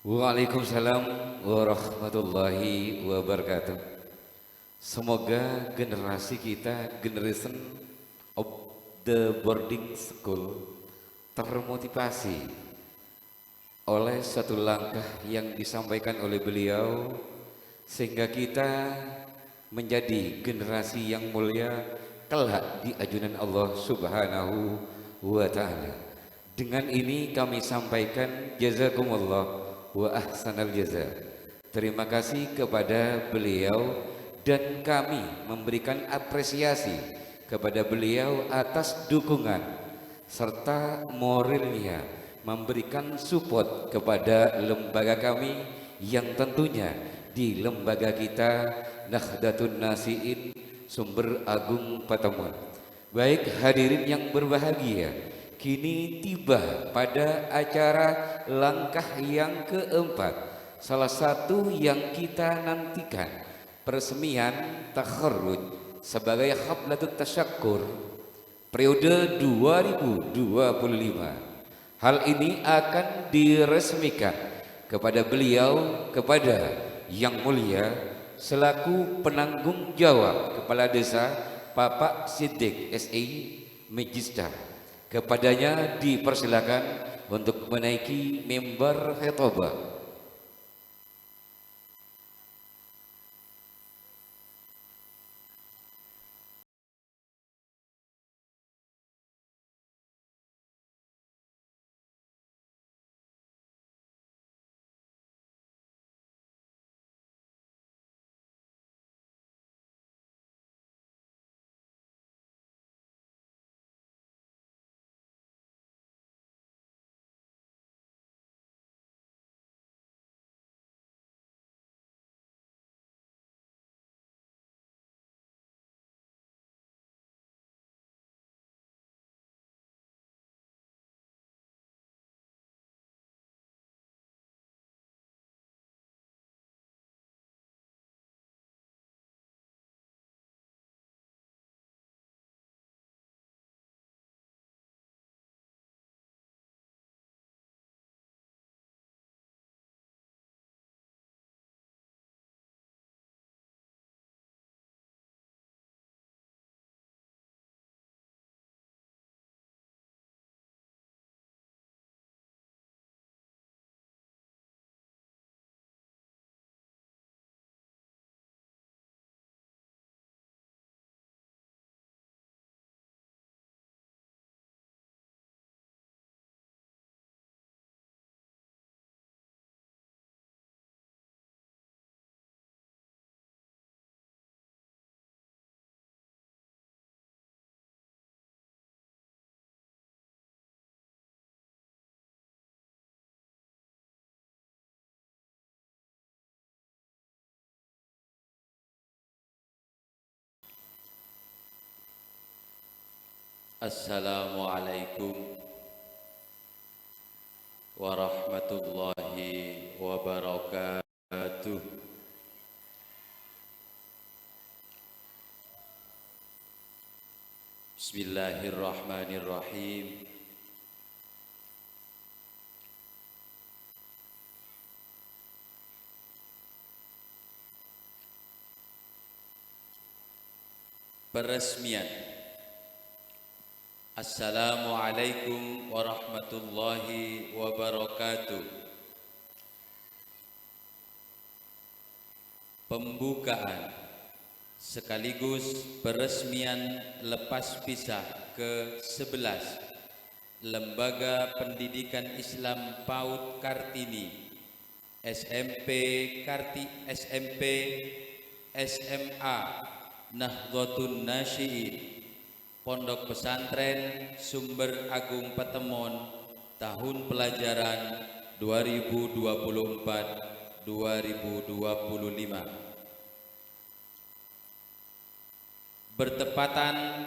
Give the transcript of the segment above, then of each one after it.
Waalaikumsalam warahmatullahi wabarakatuh. Semoga generasi kita, generation of the boarding school, termotivasi oleh satu langkah yang disampaikan oleh beliau, sehingga kita menjadi generasi yang mulia kelak di ajunan Allah Subhanahu wa Ta'ala. Dengan ini kami sampaikan jazakumullah wa ahsanal jaza. Terima kasih kepada beliau, dan kami memberikan apresiasi kepada beliau atas dukungan serta moralnya, memberikan support kepada lembaga kami yang tentunya di lembaga kita Nahdlatul Nasiin Sumber Agung Patemon. Baik hadirin yang berbahagia, kini tiba pada acara langkah yang keempat, salah satu yang kita nantikan, peresmian takharruj sebagai Haflatut Tasyakkur periode 2025. Hal ini akan diresmikan kepada beliau, kepada Yang Mulia selaku penanggung jawab Kepala Desa Bapak Siddiq SI Majista. Kepadanya dipersilakan untuk menaiki mimbar khutbah. Assalamualaikum warahmatullahi wabarakatuh. Bismillahirrahmanirrahim. Peresmian. Assalamualaikum warahmatullahi wabarakatuh. Pembukaan sekaligus peresmian lepas pisah ke-11 Lembaga Pendidikan Islam PAUD Kartini SMP SMA Nahdlatul Nasiin Pondok Pesantren Sumber Agung Patemon tahun pelajaran 2024-2025 bertepatan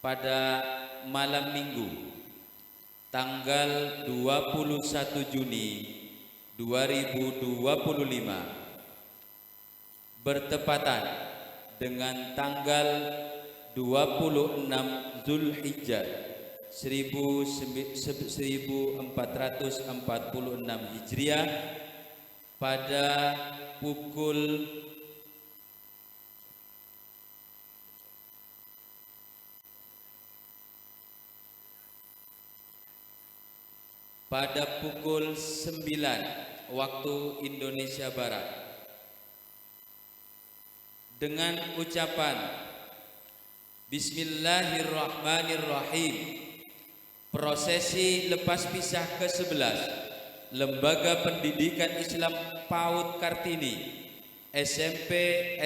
pada malam Minggu tanggal 21 Juni 2025 bertepatan dengan tanggal 26 Zulhijjah 1446 Hijriah pada pukul pada pukul 9 waktu Indonesia Barat dengan ucapan Bismillahirrahmanirrahim. Prosesi lepas pisah ke-11 Lembaga Pendidikan Islam PAUD Kartini SMP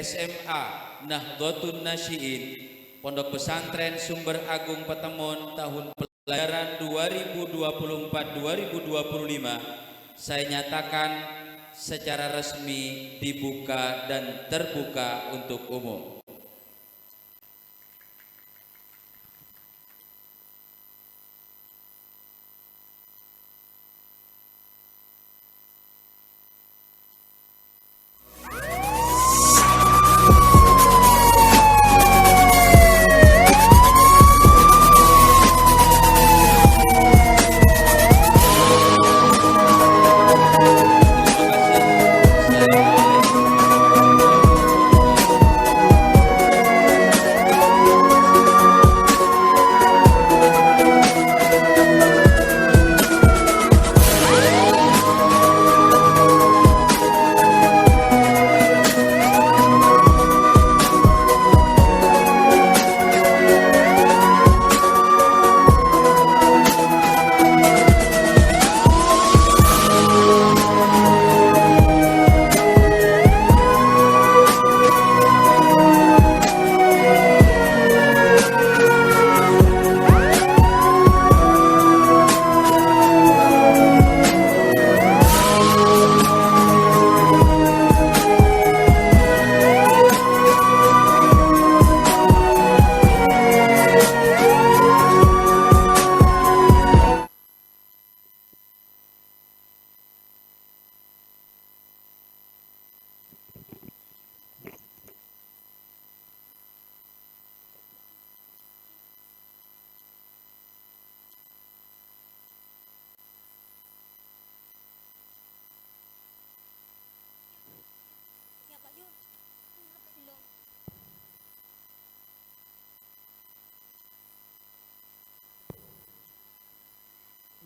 SMA Nahdlatul Nasyiin Pondok Pesantren Sumber Agung Petemon tahun pelajaran 2024-2025 saya nyatakan secara resmi dibuka dan terbuka untuk umum.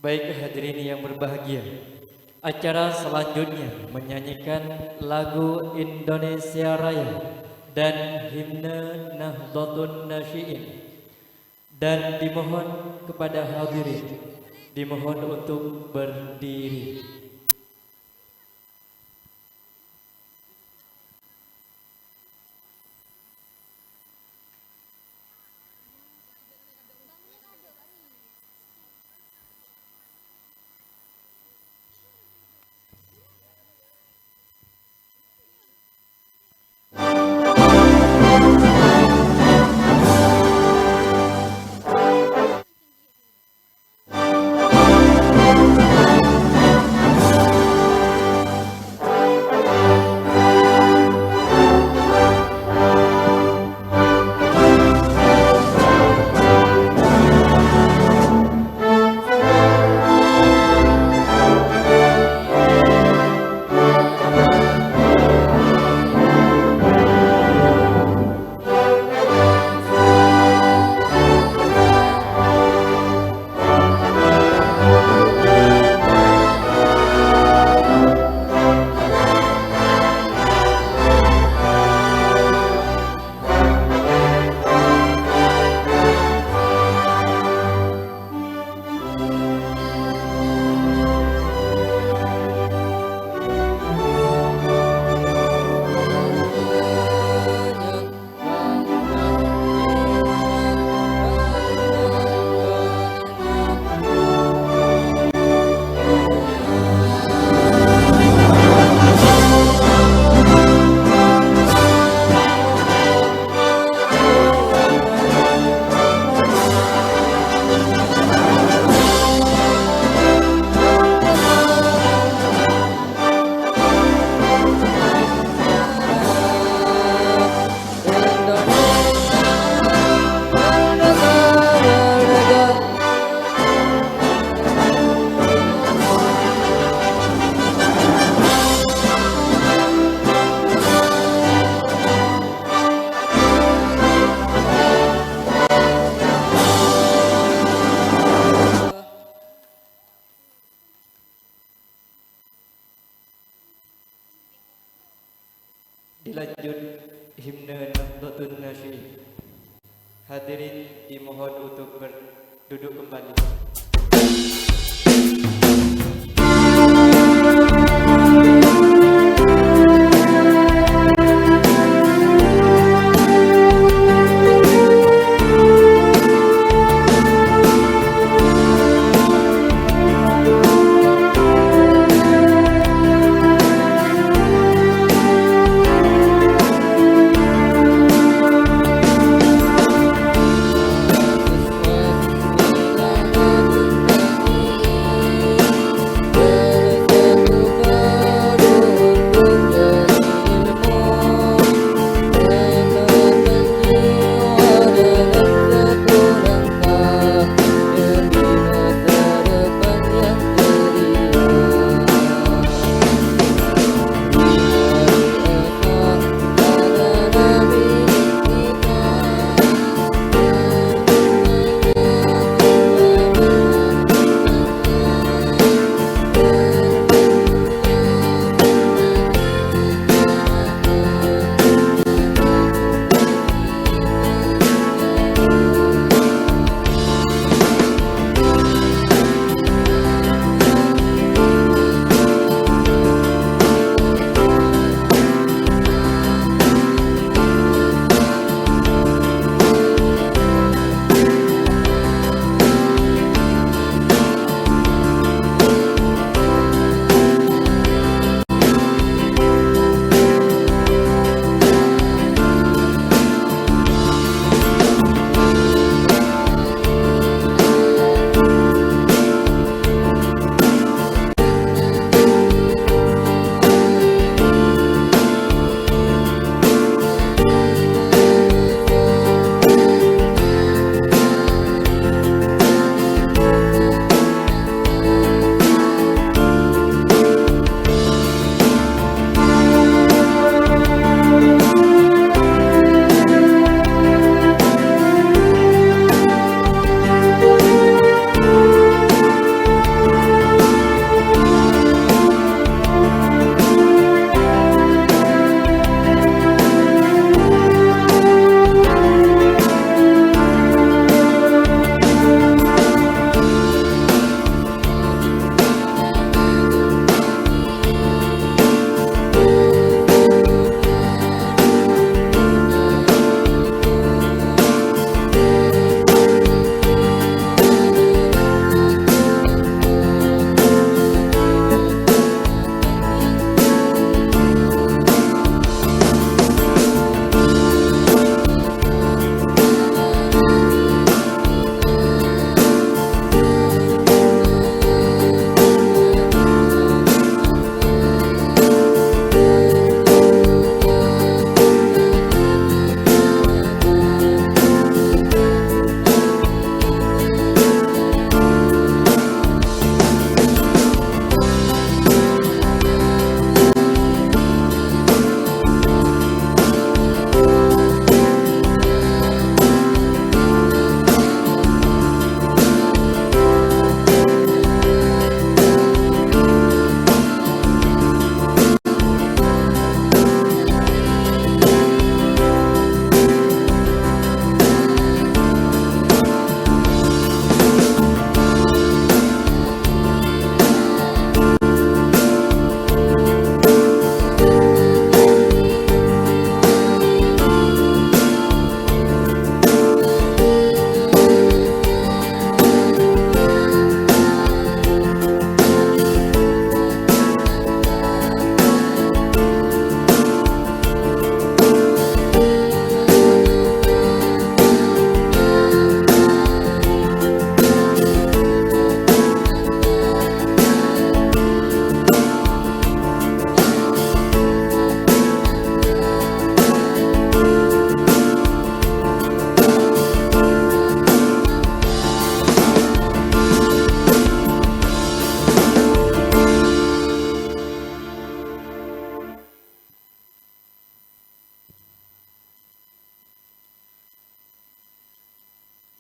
Baik hadirin yang berbahagia, acara selanjutnya menyanyikan lagu Indonesia Raya dan himne Nahdlatul Nasyiin, dan dimohon kepada hadirin dimohon untuk berdiri. dilanjut himne Nahdlatul Nasyid. Hadirin dimohon untuk berduduk kembali.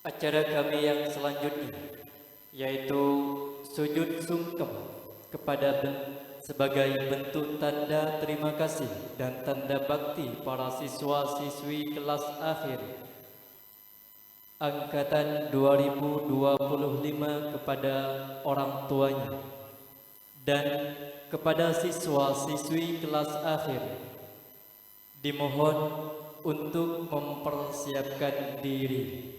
Acara kami yang selanjutnya yaitu sujud sungkem kepada sebagai bentuk tanda terima kasih dan tanda bakti para siswa-siswi kelas akhir angkatan 2025 kepada orang tuanya dan kepada siswa-siswi kelas akhir dimohon untuk mempersiapkan diri.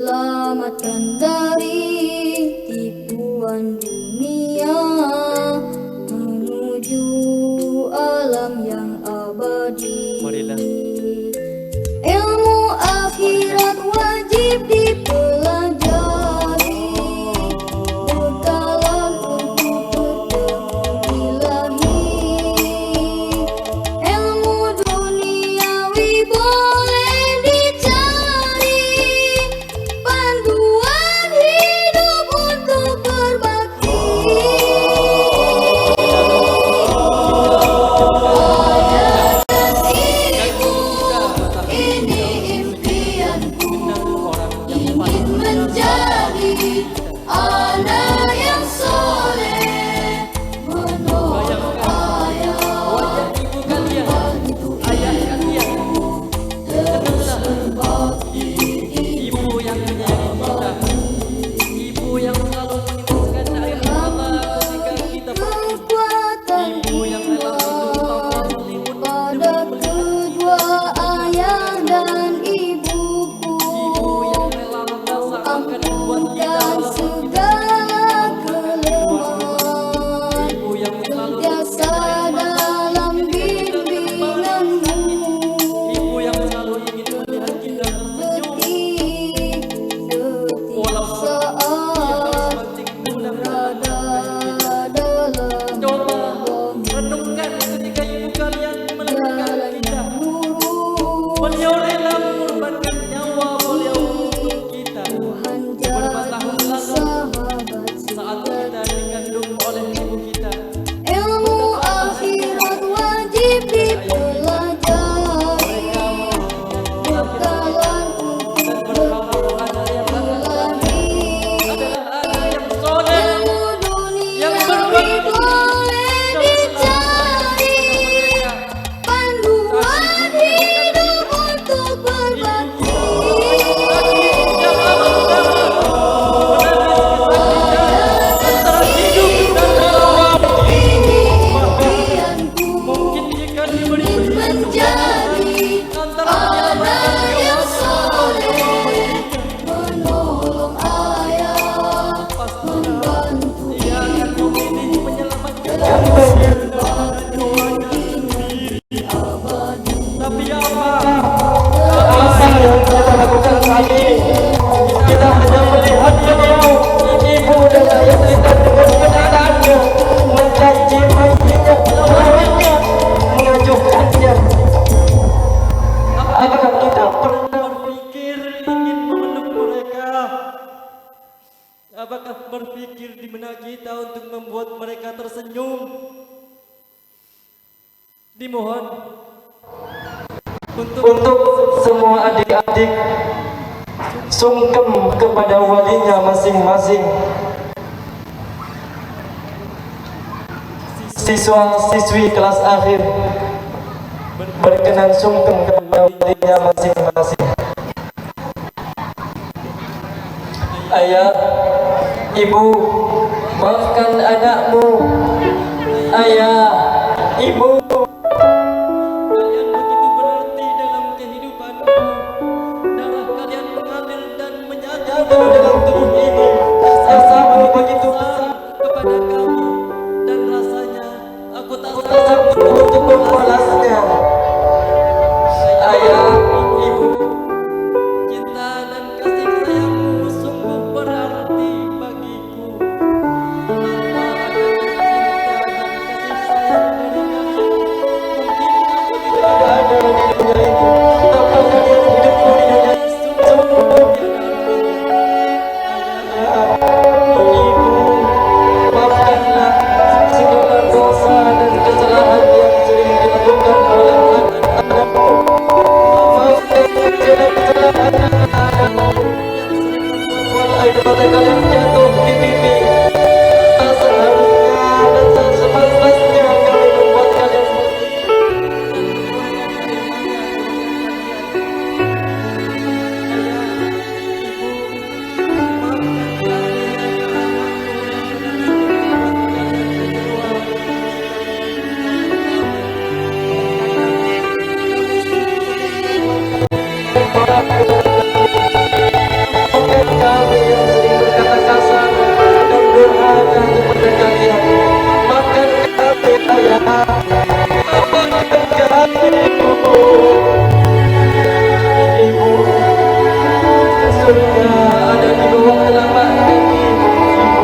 Selamatkan dari tipuan dunia menuju alam yang abadi. Marilah. Ilmu akhirat wajib dipelajari, bekalan untuk bertemu ilahi. Ilmu duniawi boleh dicari, panduan hidup untuk berbakti. Ini impianku, ingin menjadi anak yang soleh, menolong ayah, Ibu kalian, ayah kalian, berbakti. ibu yang menyayangi kita, ibu yang selalu menimbulkan air mata ketika kita pergi, Kekuatan ibu yang rela untuk melimun pada kedua ayah dan ibuku, ibu yang rela merasakan buat kita ampunkan segala kelemahan, ibu yang selalu biasa dalam bimbinganmu, ibu yang selalu ingin melihat kita tersenyum setiap saat penting mudah berada dalam coba renungkan ketika ibu kalian melahirkan kita. Beliau rela mengorbankan nyawa beliau untuk kita. Tuhan Beberapa tahun jadi lalu sahabat saat kita dikandung oleh ibu kita, ilmu akhirat wajib dipelajari, bekalan dan untuk berharap anak yang berlahi. adalah anak yang soleh Ilmu duniawi boleh dicari, panduan hidup untuk berbakti. Ini impianku, mungkin jika diberi ingin menjadi anak yang soleh, menolong ayah, membantu dia akan memilih menyelamatkan. Tapi apa? Apa yang kita lakukan saat ini? Kita hanya melihat beliau, ibu dan ayah kita dengan keadaannya, mencaci makinya, melarangnya, mengajukannya. Apakah kita Pernah berpikir ingin memeluk mereka? Apakah berpikir di benak kita untuk membuat mereka tersenyum? Dimohon untuk semua adik-adik sungkem kepada walinya masing-masing, siswa-siswi kelas akhir berkenan sungkem kepada walinya masing-masing. Ayah, ibu, maafkan anakmu. Ayah, ibu. Kalian begitu berarti dalam kehidupanku. Darah kalian mengalir dan menyatu Dalam tubuh ini, rasamu begitu besar. kepada kami. Dan rasanya aku tak Tak sanggup untuk membalasnya. Ayah, ibu. cinta dan kasih sayangmu sungguh berarti bagiku. Tanpa adanya cinta dan kasih sayang dari kalian, mungkin aku tidak Ada di dunia ini. Tanpa kalian hidupku di dunia ini sungguh Ayah, ibu, maafkanlah segala dosa dan kesalahan yang sering dilakukan oleh anak-anakku. Maafkan segala kesalahan anak-anakku yang sering membuat air mata kalian jatuh di pipi. Tak seharusnya dan tak sepantasnya kami membuat kalian seperti ini. Maafkan kami yang sering berkata kasar dan durhaka kepada kalian. Maafkan kami, ayah. Maafkan kami, ibu. Ibu, surga ada di bawah telapak kakimu, ibu.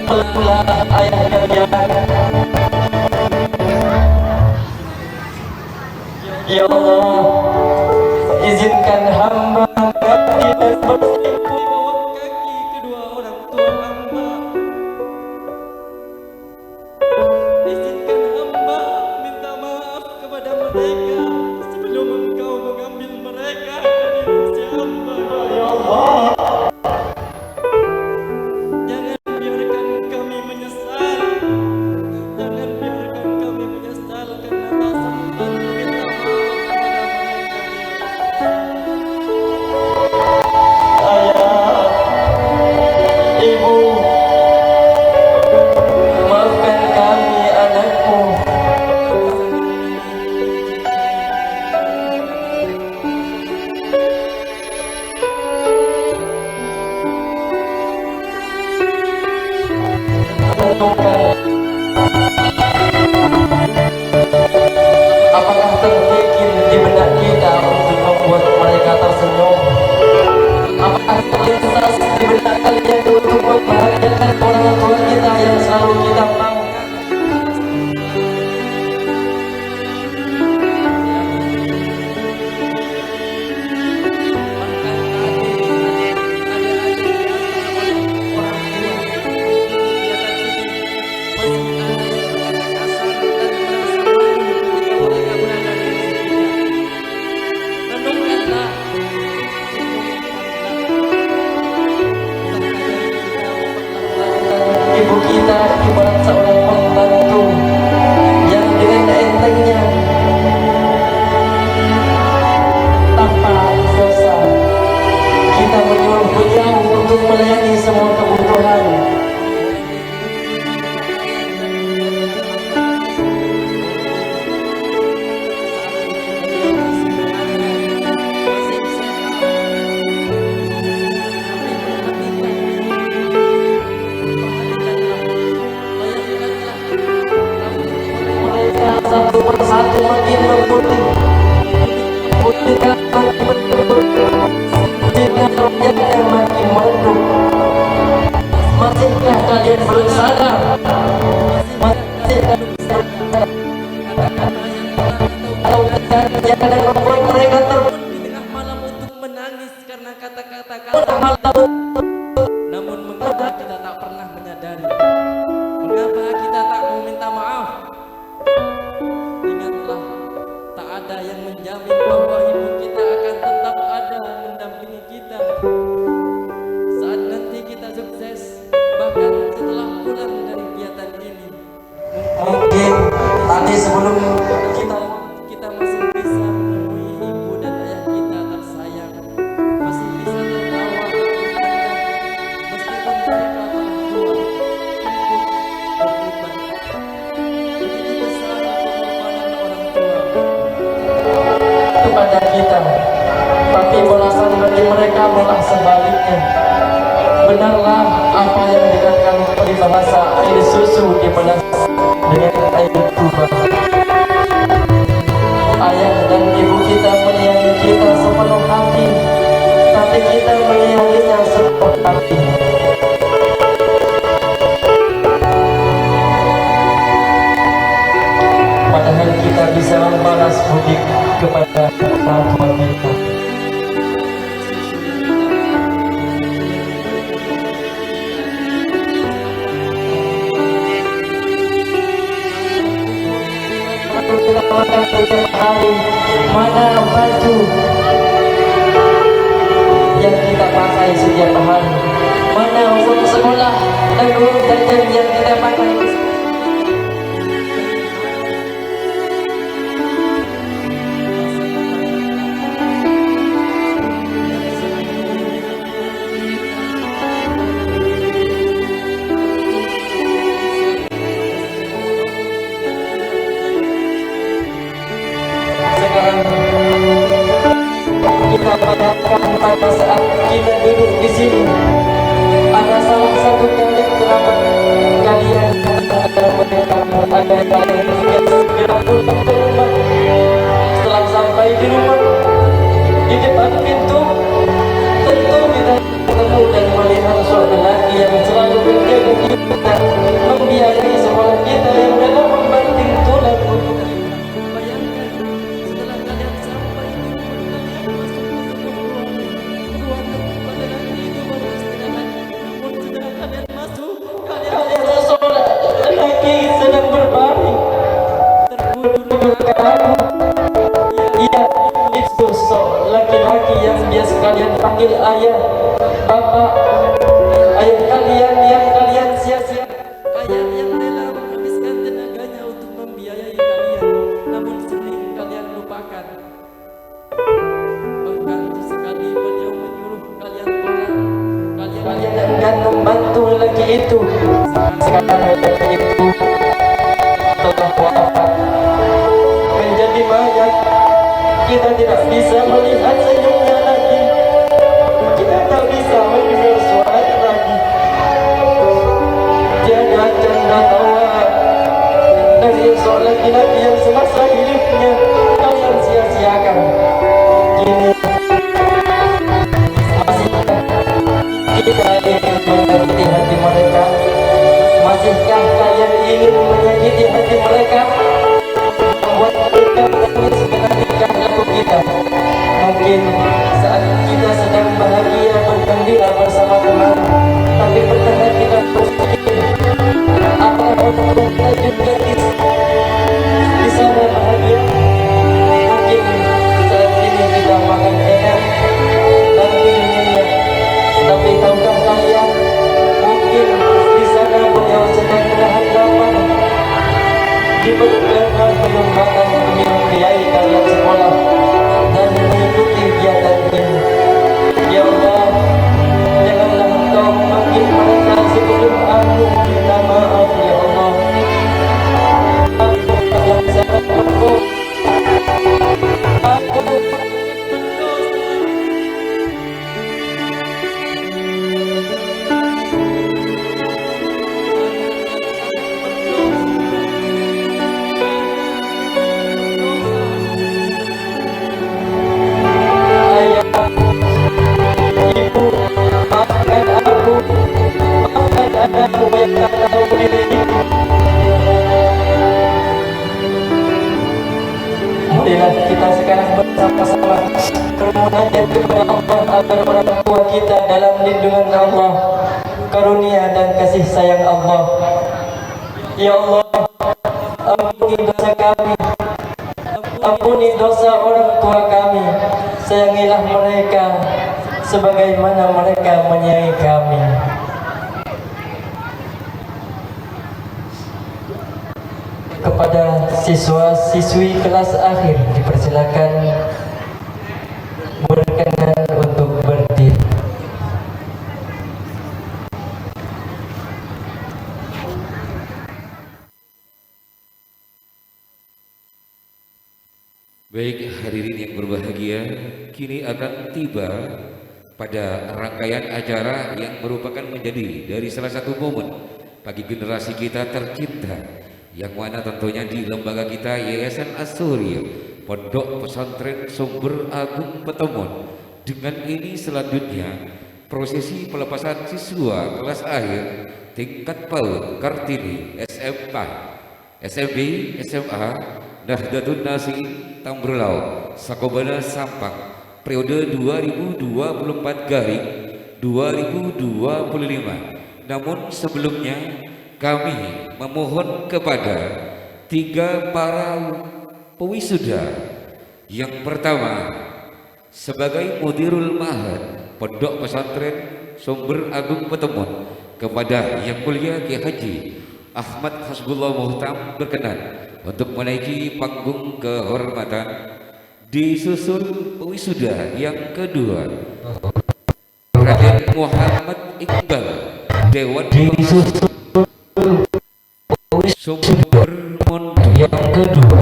Peluklah ayah kalian. Ya Allah, izinkan hamba mandi dan bersih. Di bawah kaki kedua orang tua hamba. Izinkan hamba minta maaf kepada mereka sebelum engkau mengambil mereka dari usia hamba. Ya Allah, Jangan biarkan kami menyesal. Jangan biarkan kami menyesal karena tak sempat meminta maaf kepada mereka. ayah, ibu, maafkan kami anakku. Renungkan, apakah terpikir di benak kita untuk membuat mereka tersenyum? Apakah terlintas di benak kalian untuk membahagiakan orang tua kita yang selalu kita banggakan? Renungkanlah membuat mereka di tengah malam untuk menangis karena kata-kata kita. Namun mengapa kita tak pernah menyadari? Mengapa kita tak mau minta maaf? Ingatlah, tak ada yang menjamin bahwa ibu kita akan tetap ada mendampingi kita saat nanti kita sukses, bahkan setelah pulang dari kegiatan ini. mungkin tadi sebelum kita Kita masih bisa menemui ibu dan ayah kita tersayang, masih bisa tertawa dan berindah, meskipun mereka telah tua, ribut, berubah. Begitu besar pengorbanan orang tua kepada kita, tapi balasan bagi mereka malah sebaliknya. Benarlah apa yang dikatakan peribahasa, air susu dibalas dengan air tuba. Ayah dan ibu kita menyayangi kita sepenuh hati, tapi kita menyayanginya sepenuh hati. Padahal kita bisa membalas budi kepada orang tua kita. Makan setiap hari, mana baju yang kita pakai setiap hari, mana uang sekolah dan uang jajan yang kita pakai. Sekarang kita bayangkan pada saat kita duduk di sini, ada salah satu kalian kerabat kalian antara mereka ada yang segera pulang ke rumah. Setelah sampai di rumah, di depan pintu, tentu kita ketemu dan melihat seorang lelaki yang selalu menjaga kita, membiayai sekolah kita yang dalam membanting tulang untuk kita. Bayangkan, setelah kalian sampai di rumah, kalian masuk ke sebuah ruangan pada nanti itu baru istirahat. Namun setelah kalian masuk, kalian Seorang lelaki sedang berbaring terbunuh. ke aku. Iya, itu laki-laki yang biasa kalian panggil ayah, bapak, ayah kalian yang kalian sia-sia. Ayah yang rela menghabiskan tenaganya untuk membiayai kalian, namun sering kalian lupakan. Bahkan sesekali beliau menyuruh kalian pulang, Kalian enggan membantu lagi itu. Sekarang lagi itu telah wafat, menjadi mayat. Kita tidak bisa melihat senyumnya lagi. Kita tak bisa mendengar suaranya lagi. Tiada canda tawa dari seorang laki-laki yang semasa hidupnya kalian sia-siakan. Kini masihkah kita ingin menyakiti hati mereka? Masihkah kalian ingin menyakiti hati mereka? Membuat mereka menangis menantikan lagu kita. Mungkin saat kita sedang bahagia bergembira bersama teman, tapi pernah kita berpikir apa orang kita juga di sana bahagia? Mungkin saat ini kita makan enak dan tidur nyenyak, tapi tahukah kalian, mungkin di sana beliau sedang menahan lapar di perjalanan belum makan minum biaya kalian sekolah dan mengikuti kegiatan ini. Ya Allah, janganlah Engkau memanggil mereka sebelum aku minta maaf. Ya Allah, aku yang sangat sama-sama bermunajat kepada Allah agar orang tua kita dalam lindungan Allah, karunia dan kasih sayang Allah. Ya Allah, ampuni dosa kami, ampuni dosa orang tua kami, sayangilah mereka sebagaimana mereka menyayangi kami. Kepada siswa-siswi kelas akhir dipersilakan berkenan untuk berdiri. Baik hadirin yang berbahagia, kini akan tiba pada rangkaian acara yang merupakan menjadi dari salah satu momen bagi generasi kita tercinta, yang mana tentunya di lembaga kita Yayasan As-Surya Pondok Pesantren Sumber Agung Petemon. Dengan ini selanjutnya prosesi pelepasan siswa kelas akhir tingkat PAUD Kartini SMK, SMB, SMA, Nahdlatul Nasi Tambraulau, Sakobana Sampang, periode 2024-2025. Namun sebelumnya kami memohon kepada tiga para pewisuda. Yang pertama, sebagai Mudirul Ma'had Pondok Pesantren Sumber Agung Petemon, kepada Yang Mulia Kiai Haji Ahmad Hasbullah Muhtam berkenan untuk menaiki panggung kehormatan. Disusul wisuda yang kedua, Raden Muhammad Iqbal Dewan Sumber Pondok yang kedua.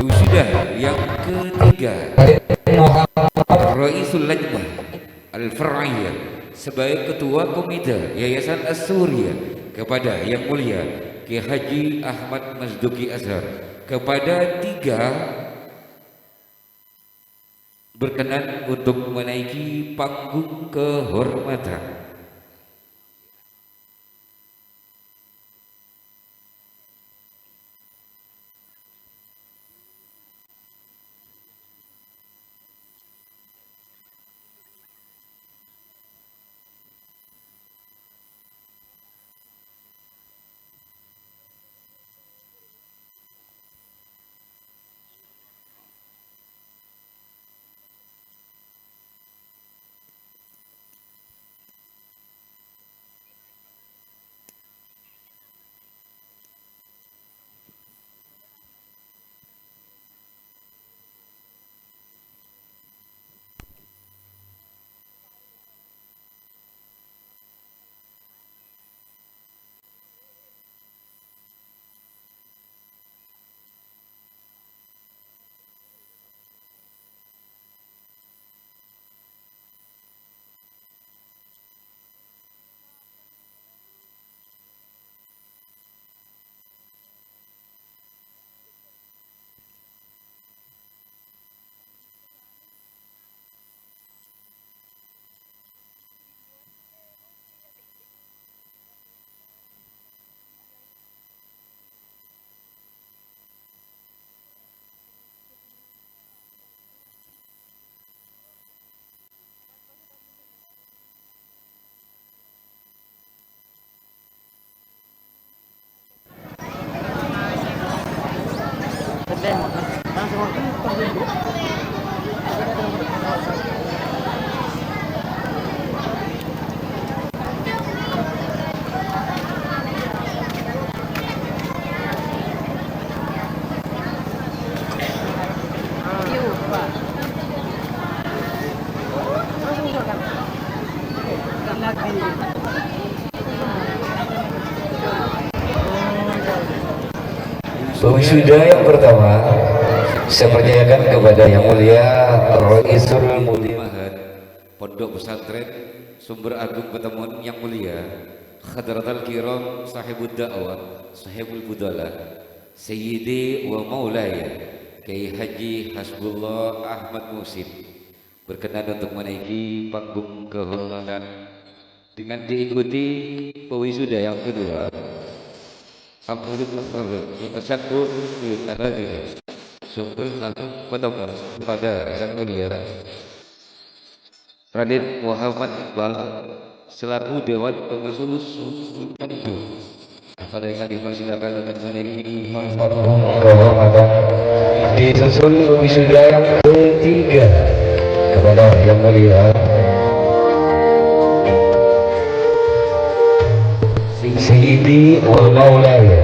Wisuda yang ketiga, Raisul Lajnah Al-Far'iyah sebagai Ketua Komite Yayasan As-Surya, kepada Yang Mulia Kiai Haji Ahmad Mazduki Azhar. Kepada tiga berkenan untuk menaiki panggung kehormatan. Wisuda yang pertama saya percayakan kepada Yang Mulia Raisul Ma'had Pondok Pesantren Sumber Agung Petemon, Yang Mulia Hadratal Kiram Sahibud Da'wah Sahibul Budala Sayyidi wa Maulaya Kiai Haji Hasbullah Ahmad Musin, berkenan untuk menaiki panggung kehormatan dengan diikuti pewisuda yang kedua. Syukur langsung menemukan kepada Yang Mulia Raden Muhammad Iqbal selaku Dewan Pengurus itu pada yang dipersilakan dengan sendiri disusul wisuda yang ketiga kepada Yang Mulia Sayyidi wal Maulaya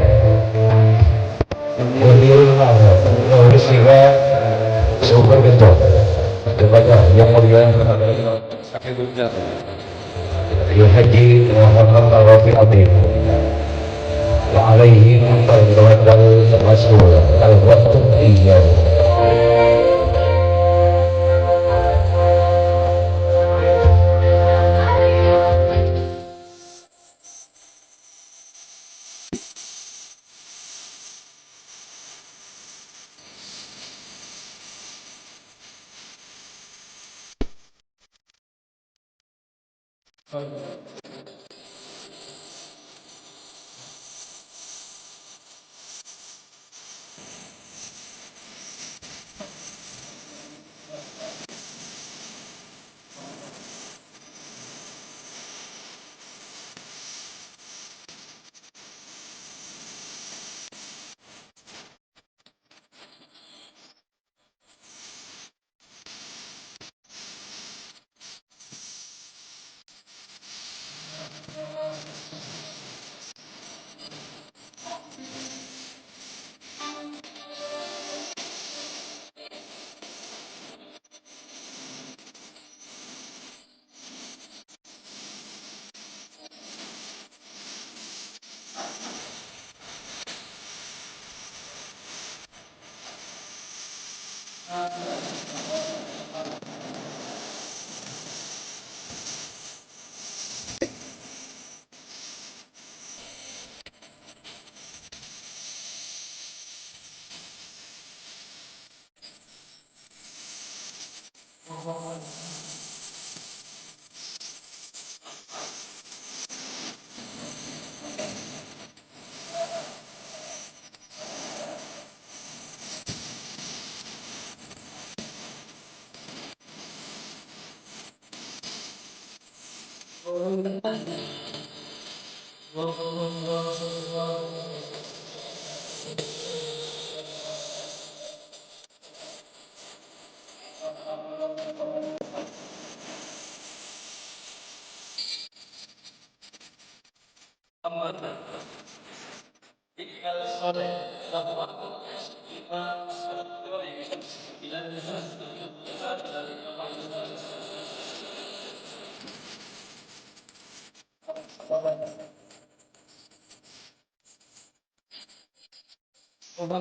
Muliul Wisuda Super Ketua kepada Yang Mulia Haji Muhammad Rafi Adib wa alaihim al-wadal masul al-wadul iyyahu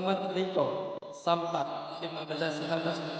Muhammad Rito Sampat 1519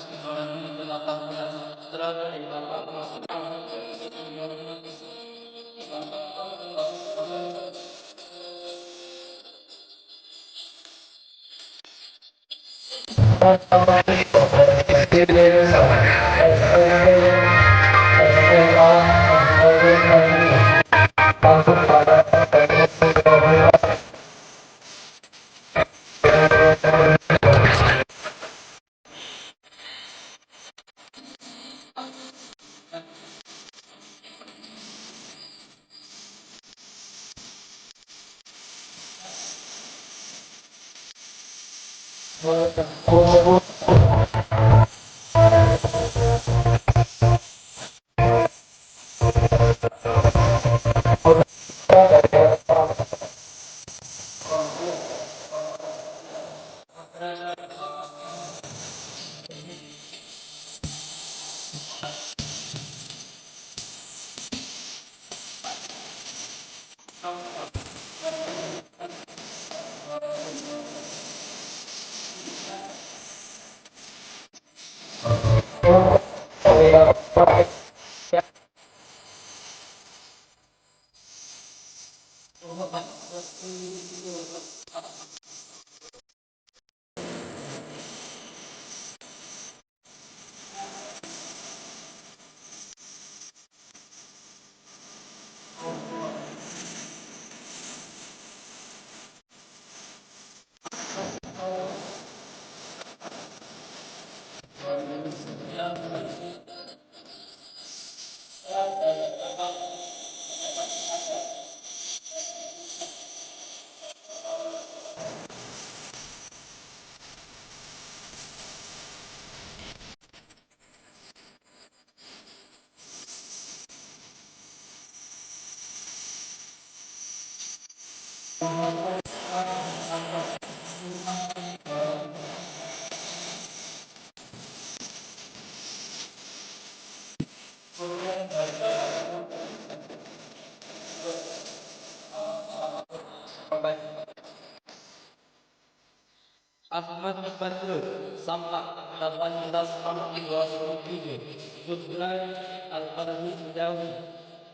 sampai 1827 Gudlan Al-Farhud Dawi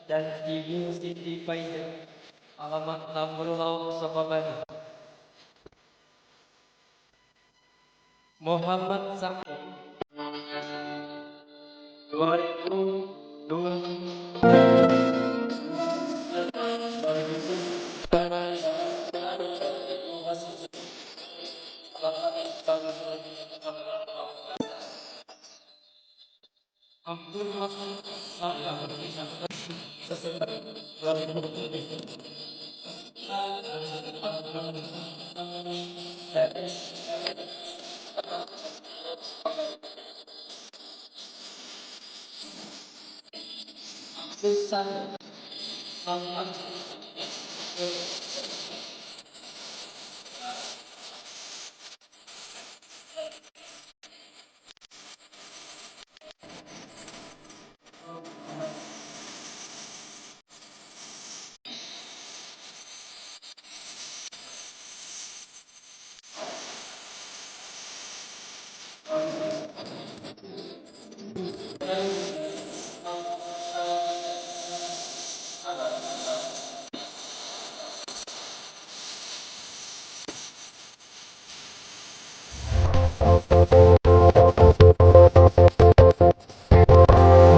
dan Ibu Siti Faizah alamat 60 Sokabana. Muhammad Sakti 2002. Abdul Hakim Salam Susan Ahmad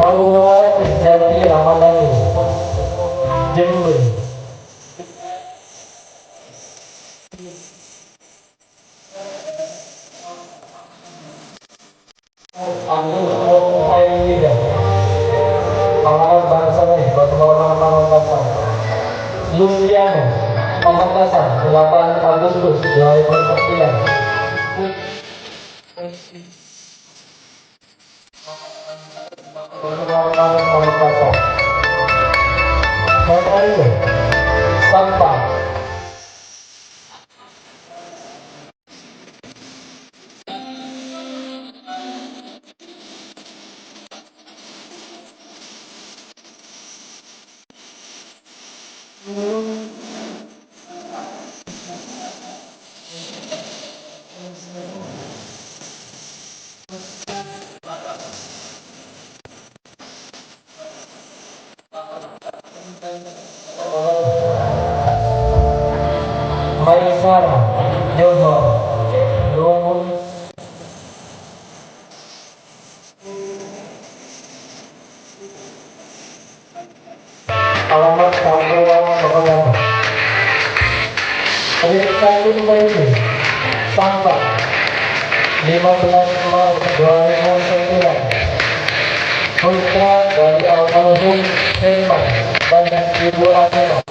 Maulana Jati Ramadhani Jember. Abdul Ayyida Pangalan Bangsa Batu Maulana Pamekasan. Luciano Pamekasan 8 Agustus 2009. Batu Maulana Pamekasan. Menario Sampang. Maisara Johor Luhur. Alamat Kampung Pekalongan. Recycling Baby Sampah 15 Maret 2009. Putra dari almarhum Herman dan Ibu Amino.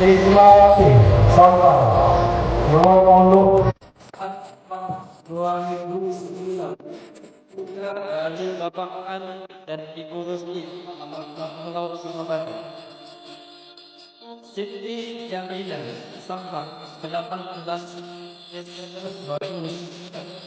Ismail Sampah 20 2009 dari Bapak An dan Ibu Rusdi Pulau Surabaya. Siti Jamila Sampang 18 Desember 2009.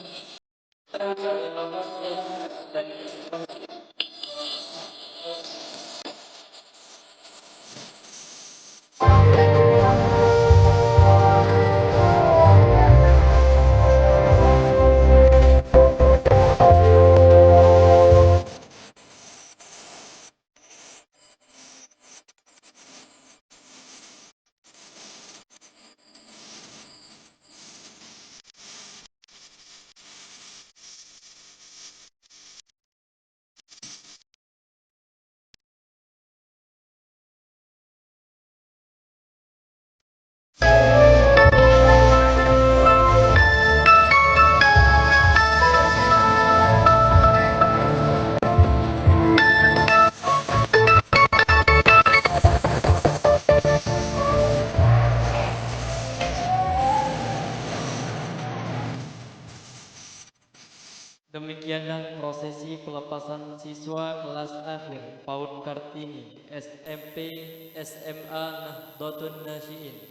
Demikianlah prosesi pelepasan siswa kelas akhir PAUD Kartini SMP SMA Nahdlatul Nasyiin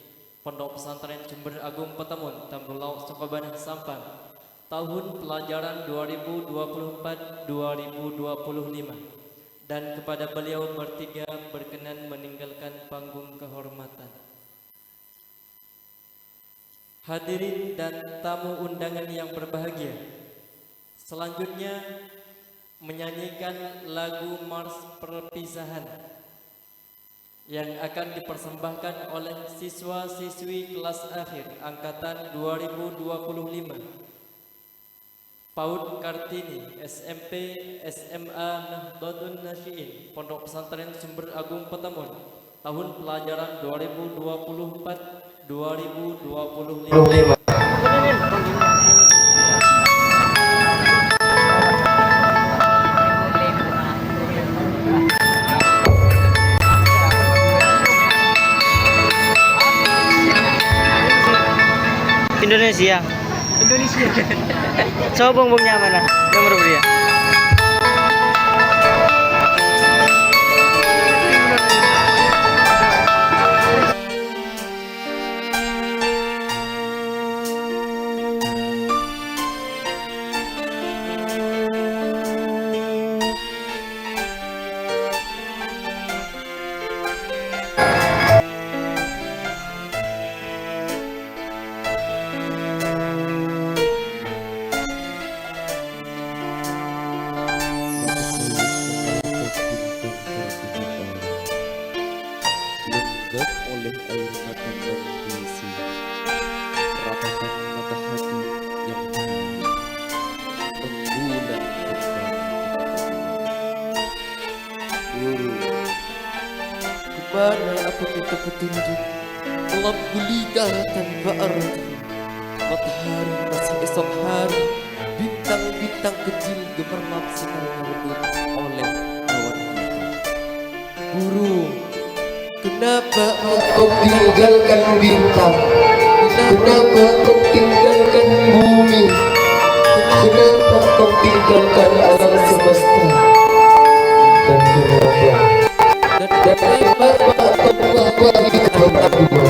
Pondok Pesantren Jember Agung Petemun Tambulau Sukabanah Sampang tahun pelajaran 2024-2025 dan kepada beliau bertiga berkenan meninggalkan panggung kehormatan. Hadirin dan tamu undangan yang berbahagia, selanjutnya menyanyikan lagu Mars Perpisahan yang akan dipersembahkan oleh siswa-siswi kelas akhir angkatan 2025 PAUD Kartini SMP SMA Nahdlatul Nasyiin Pondok Pesantren Jember Agung Petemun tahun pelajaran 2024-2025. Indonesia. Coba bongbongnya mana? Nomor berapa? Oleh air mata yang diisi, ratakan mata hati yang rembulan Guru, kemana aku minta petunjuk? Gelap gulita tanpa arti. Matahari masih esok hari, bintang-bintang kecil gemerlap sinar meredup oleh awan hitam. Guru, kenapa engkau tinggalkan bintang? Kenapa engkau tinggalkan bumi? Kenapa engkau tinggalkan alam semesta? Dan kenapa engkau mengabaikan kita berdua?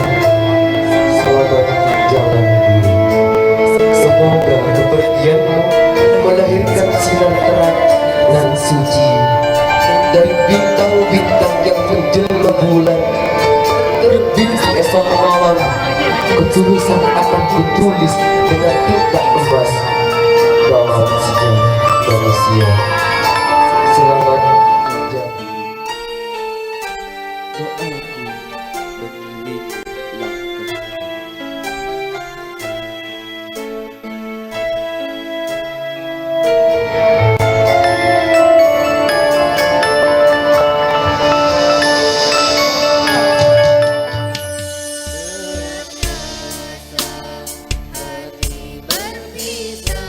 Selamat jalan dulu. Semoga kepergianmu melahirkan sinar terang dan suci dari bintang-bintang yang menjelma bulan. Terbit esok malam, ketulusan akan kutulis dengan tinta emas dalam sejarah manusia. Selamat menjadi doaku memilih langkah. berpisah.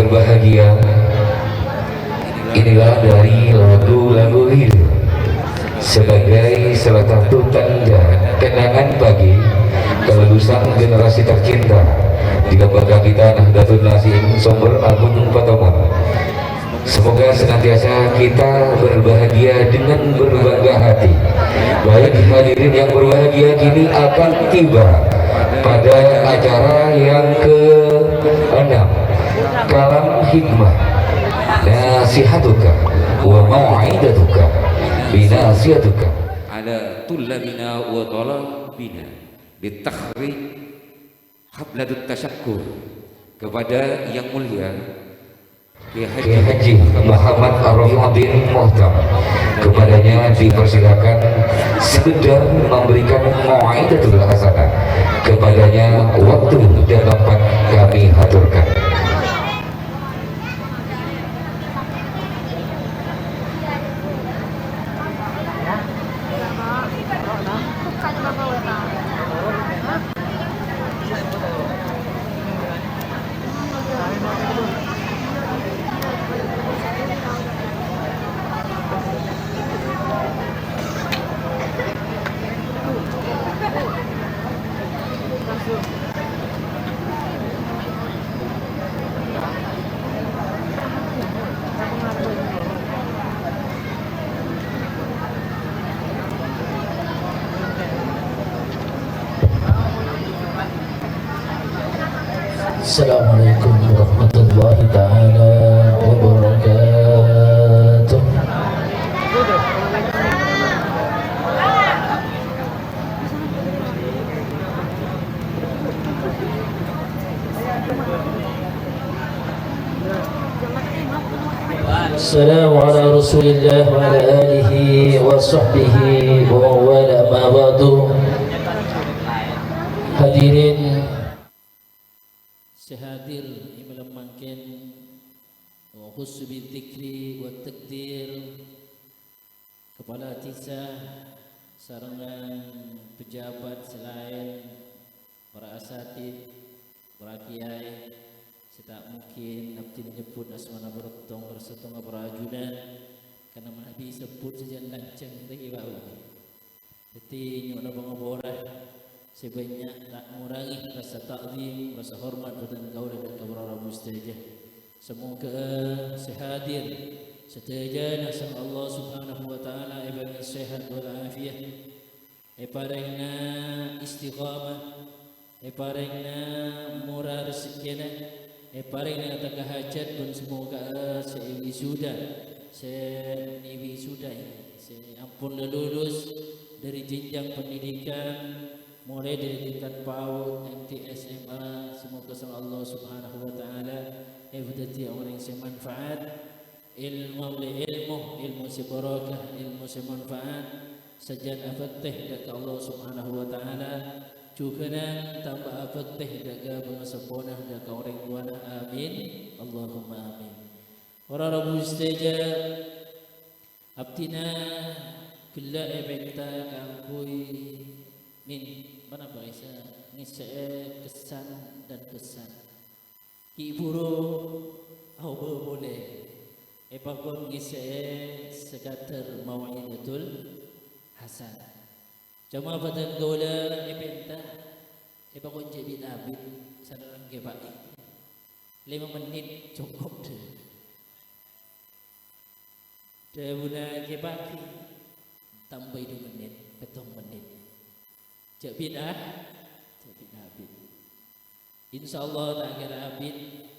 berbahagia, inilah dari lagu-lagu hidup sebagai salah satu tanda kenangan bagi kelulusan generasi tercinta di lembaga kita Nahdlatul Nasim Sumber Agung Patomon. Semoga senantiasa kita berbahagia dengan berbangga hati. Baik hadirin yang berbahagia, kini akan tiba pada acara yang ke-6, Kalam Hikmah Nasihatuka wa Mau'idatuka Binasihatuka ala tullabina wa talabina bitakhrij habladut tasyakkur, kepada yang mulia Kiai Haji Muhammad Arif bin Muhtam. Kepadanya dipersilakan sekedar memberikan mau'idatul hasanah. Kepadanya waktu dan tempat kami haturkan. Assalamualaikum warahmatullahi taala wabarakatuh. Assalamu ala Rasulillah wa ala alihi wa sahbihi wa wala ma ba'du. Hadirin sehadir imalam mangkin wa khusus bidzikri wa takdir, kepala tisah sarangan pejabat selain para asatid, para kiai, setak mungkin abdi menyebut asmana bertong bersetong para ajudan karena Nabi sebut saja lancang lagi bau. Jadi nyuana bangoborah sebanyak tak mengurangi rasa takzim, rasa hormat dan kaula dan kabrara mustajah. Semoga sehadir seteja nasang Allah Subhanahu wa taala ibadah sehat wal afiyah. Eparengna istiqamah, eparengna murah rezekina, eparengna tak hajat pun semoga seiwi sudah, ampun lulus dari jenjang pendidikan mulai dari tingkat PAUD, MT, SMA. Semoga sama Allah Subhanahu wa taala ibadati orang yang semanfaat, ilmu sebarakah, ilmu semanfaat, sajad afatih dekat Allah Subhanahu wa taala, juga tambah afatih dekat pengasapona dekat orang tuana. Amin Allahumma amin. Para rabu istajab abtina kulla ibenta kangkui min mana bahasa ngisai kesan dan kesan ki buru au boleh epakon ngisai sekater mau'idatul hasanah cuma badan gola epenta epakon jadi abid sadarang ke baik 5 menit cukup deh buna ke baki tambah 2 menit 7 menit. Cak bid'ah, abid. InsyaAllah tak kira abid.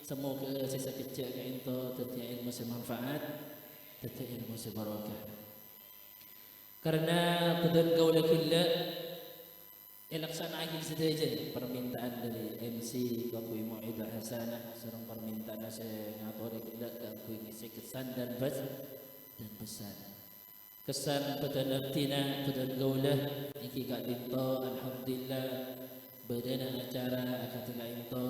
Semoga sisa kecil ke itu tetapi ilmu semanfaat, tetapi ilmu sebarakah. Karena betul kau lakillah laksanakan saja permintaan dari MC Kakui Mau'idah Hasanah, seorang permintaan saya ngatur kita Kakui ngisi kesan dan pesan. Kesan pada naftina pada gaulah iki kak dinto alhamdulillah badana acara ketika itu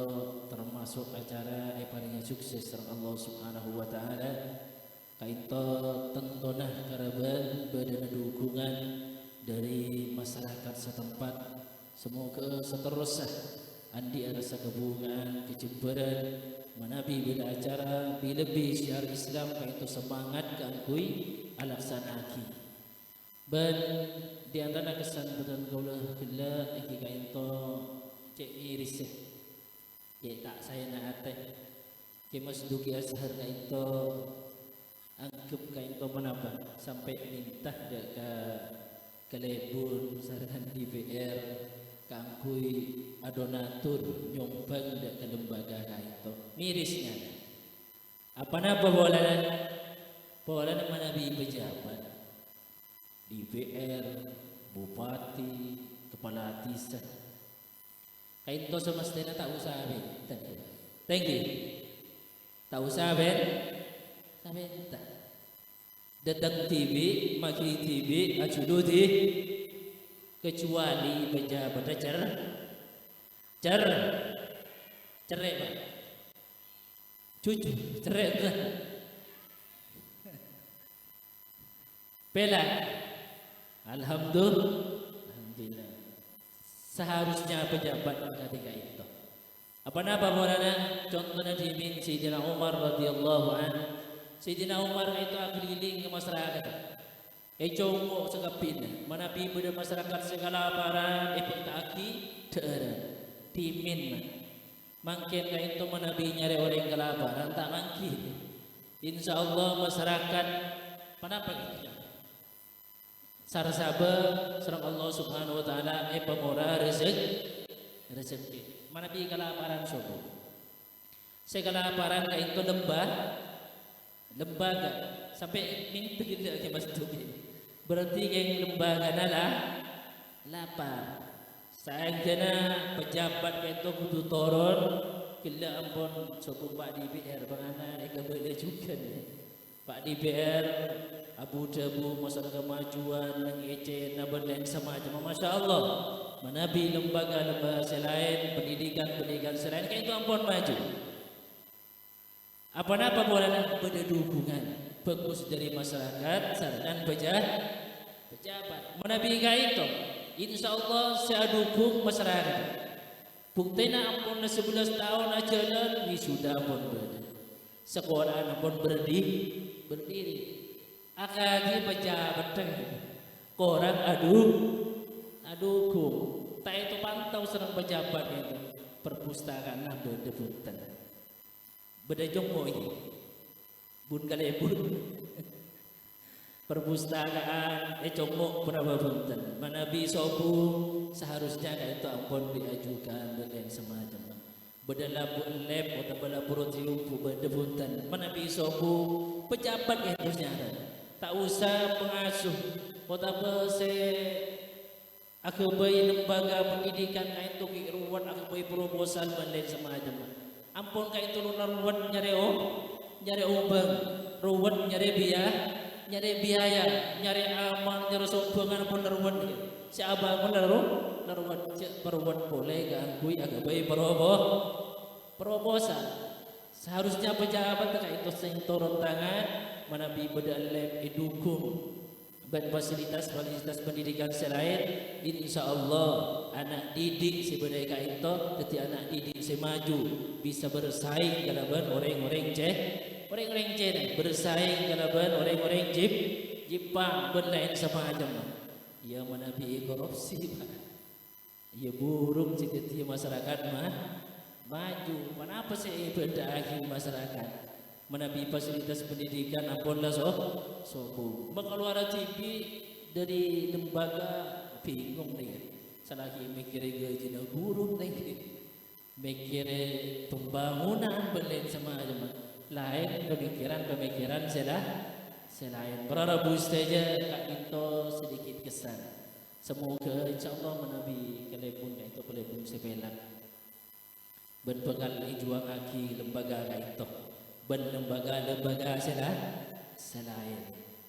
termasuk acara paling sukses serta Allah Subhanahu wa taala kaito tentonah karaban badana dukungan dari masyarakat setempat. Semoga seterusnya andi ada sakabungan kecemburan Manabi bila acara lebih syiar Islam kaitu semangat kangkui alaksanaki. Ben di antara kesan betul kaulah kela iki kainto cek miris. Ye tak saya nak ate. Ke masduki ashar kainto angkep kainto menapa sampai minta dek ke lebur saran DPR kangkui adonatur nyombang dek ke lembaga kainto mirisnya. Apa napa bolanan manabi pejabat DPR, bupati, kepala desa. Kainto semestinya tak usah ben. Thank you. Tak usah ben. Sampai tak. Datang TV, maki TV, acudu di kecuali pejabat cerai pak. Cucu cerai tu. Pela. Alhamdulillah. Seharusnya pejabat ketika itu. Apa napa borana? Contohnya dimin Sayyidina Umar radhiyallahu anhu. Sayyidina Umar itu keliling ke masyarakat. Congok segapin. Mana pi pada masyarakat segala para ipentaki daerah. Dimin. Mungkin itu mana bi nyari orang kelaparan tak mungkin. Insyaallah masyarakat kenapa gitu? Sarsaba serang Allah Subhanahu wa taala pemurah rezeki. Mana pi kelaparan sobo. Segala paran itu lembaga sampai minta kita ke masjid. Berarti yang lembaga nalah lapar. Sajana pejabat itu kudu turun kila ampun sobo Pak DPR bangana eka boleh juga Pak DPR Abu Dhabi masalah kemajuan yang ece naberlain sama aja masya Allah manabi lembaga selain pendidikan selain kayak itu ampun maju apa-apa bolehlah berdukungan bagus dari masyarakat dan pejabat manabi kayak itu insya Allah saya dukung masyarakat buktinya ampun 11 tahun ajaran wisuda pun berada sekolah pun berdiri akadi pejabat korang adukum tak itu pantau serang pejabat itu perpustakaan nah berdebutan berdajongoi bun kalebun perpustakaan congok pernah berdebutan manabi sobu seharusnya itu ampun diajukan dan semacam berdalabun lab atau berdalaburutium berdebutan manabi sobu pejabat harusnya ada tak usah pengasuh atau aku bayi lembaga pendidikan itu ruwet aku bayi proposal banding semacam ampun kayak itu ruwet nyari obang ruwet nyari biaya nyari amal nyari sokongan pun ruwet si abang pun ruwet boleh kan kui aku bayi proposal seharusnya pejabat kayak itu sing turun tangan manabi berdalem dukung dan fasilitas pendidikan selain insyaallah anak didik si mereka itu ketika anak didik si maju bisa bersaing kalaban orang-orang bersaing kalaban orang-orang Jepang berlain sama aja ya manabi korupsi ya buruk jika masyarakat maju kenapa sih benda akhir masyarakat menabi fasilitas pendidikan ampun lah sobu mengeluarkan TV dari lembaga bingung nih salahki mikir gaji guru nih mikir pembangunan berlain sama aja lain pemikiran selain berharap saja kak itu sedikit kesan semoga insyaallah menabi kelebun itu kelebun sebelah berpegang juang aki lembaga itu lembaga selain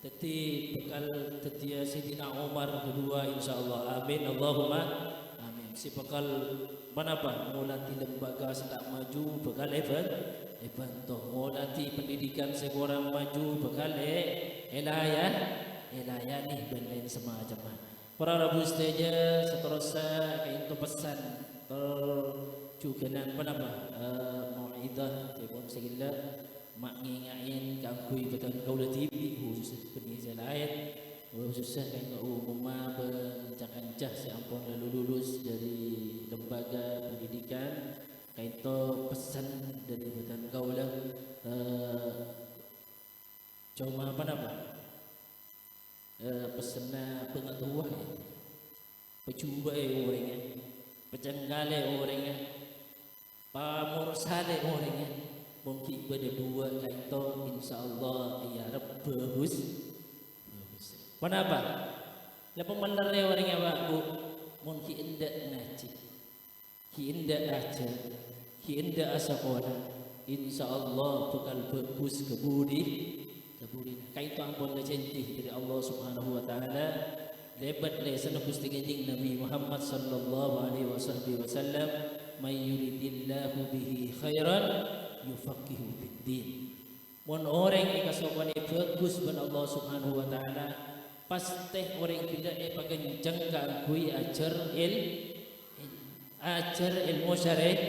teti bekal tetia Sayyidina Umar kedua insyaallah amin Allahumma amin si bekal manapa mulati lembaga setak maju bekal event mulati pendidikan seorang maju bekal elayah nih ben semacam para rabu saja seterusnya kayak itu pesan terjuganan manapa Mau'idah Tepon segala mak ngingain kangkui betul kau dah tibi khusus penizal ayat khususnya kan umumnya bencak-ancah seampun lalu lulus dari lembaga pendidikan kaito pesan dari betul kau lah cuma apa nama pesannya pengetahuan pecuba orangnya pecenggale orangnya pamursale orangnya mungkin pada dua kaito insyaallah ya Rabb bagus. Kenapa? Lepas menerima orangnya Pak Bu, mungkin indah ngaji, indah aja, indah sekolah, insyaallah bakal bagus kebudi. Kaito ampun lecenti dari Allah Subhanahu Wa Taala. Lebat le senapus tinggi Nabi Muhammad sallallahu alaihi wasallam, "May yuridillahu bihi khairan yufaqihu fid-din." Mun orang ikasokan bagus ban Allah Subhanahu wa taala, pasti orang tidak pakencang kui ajar ilmu syariat.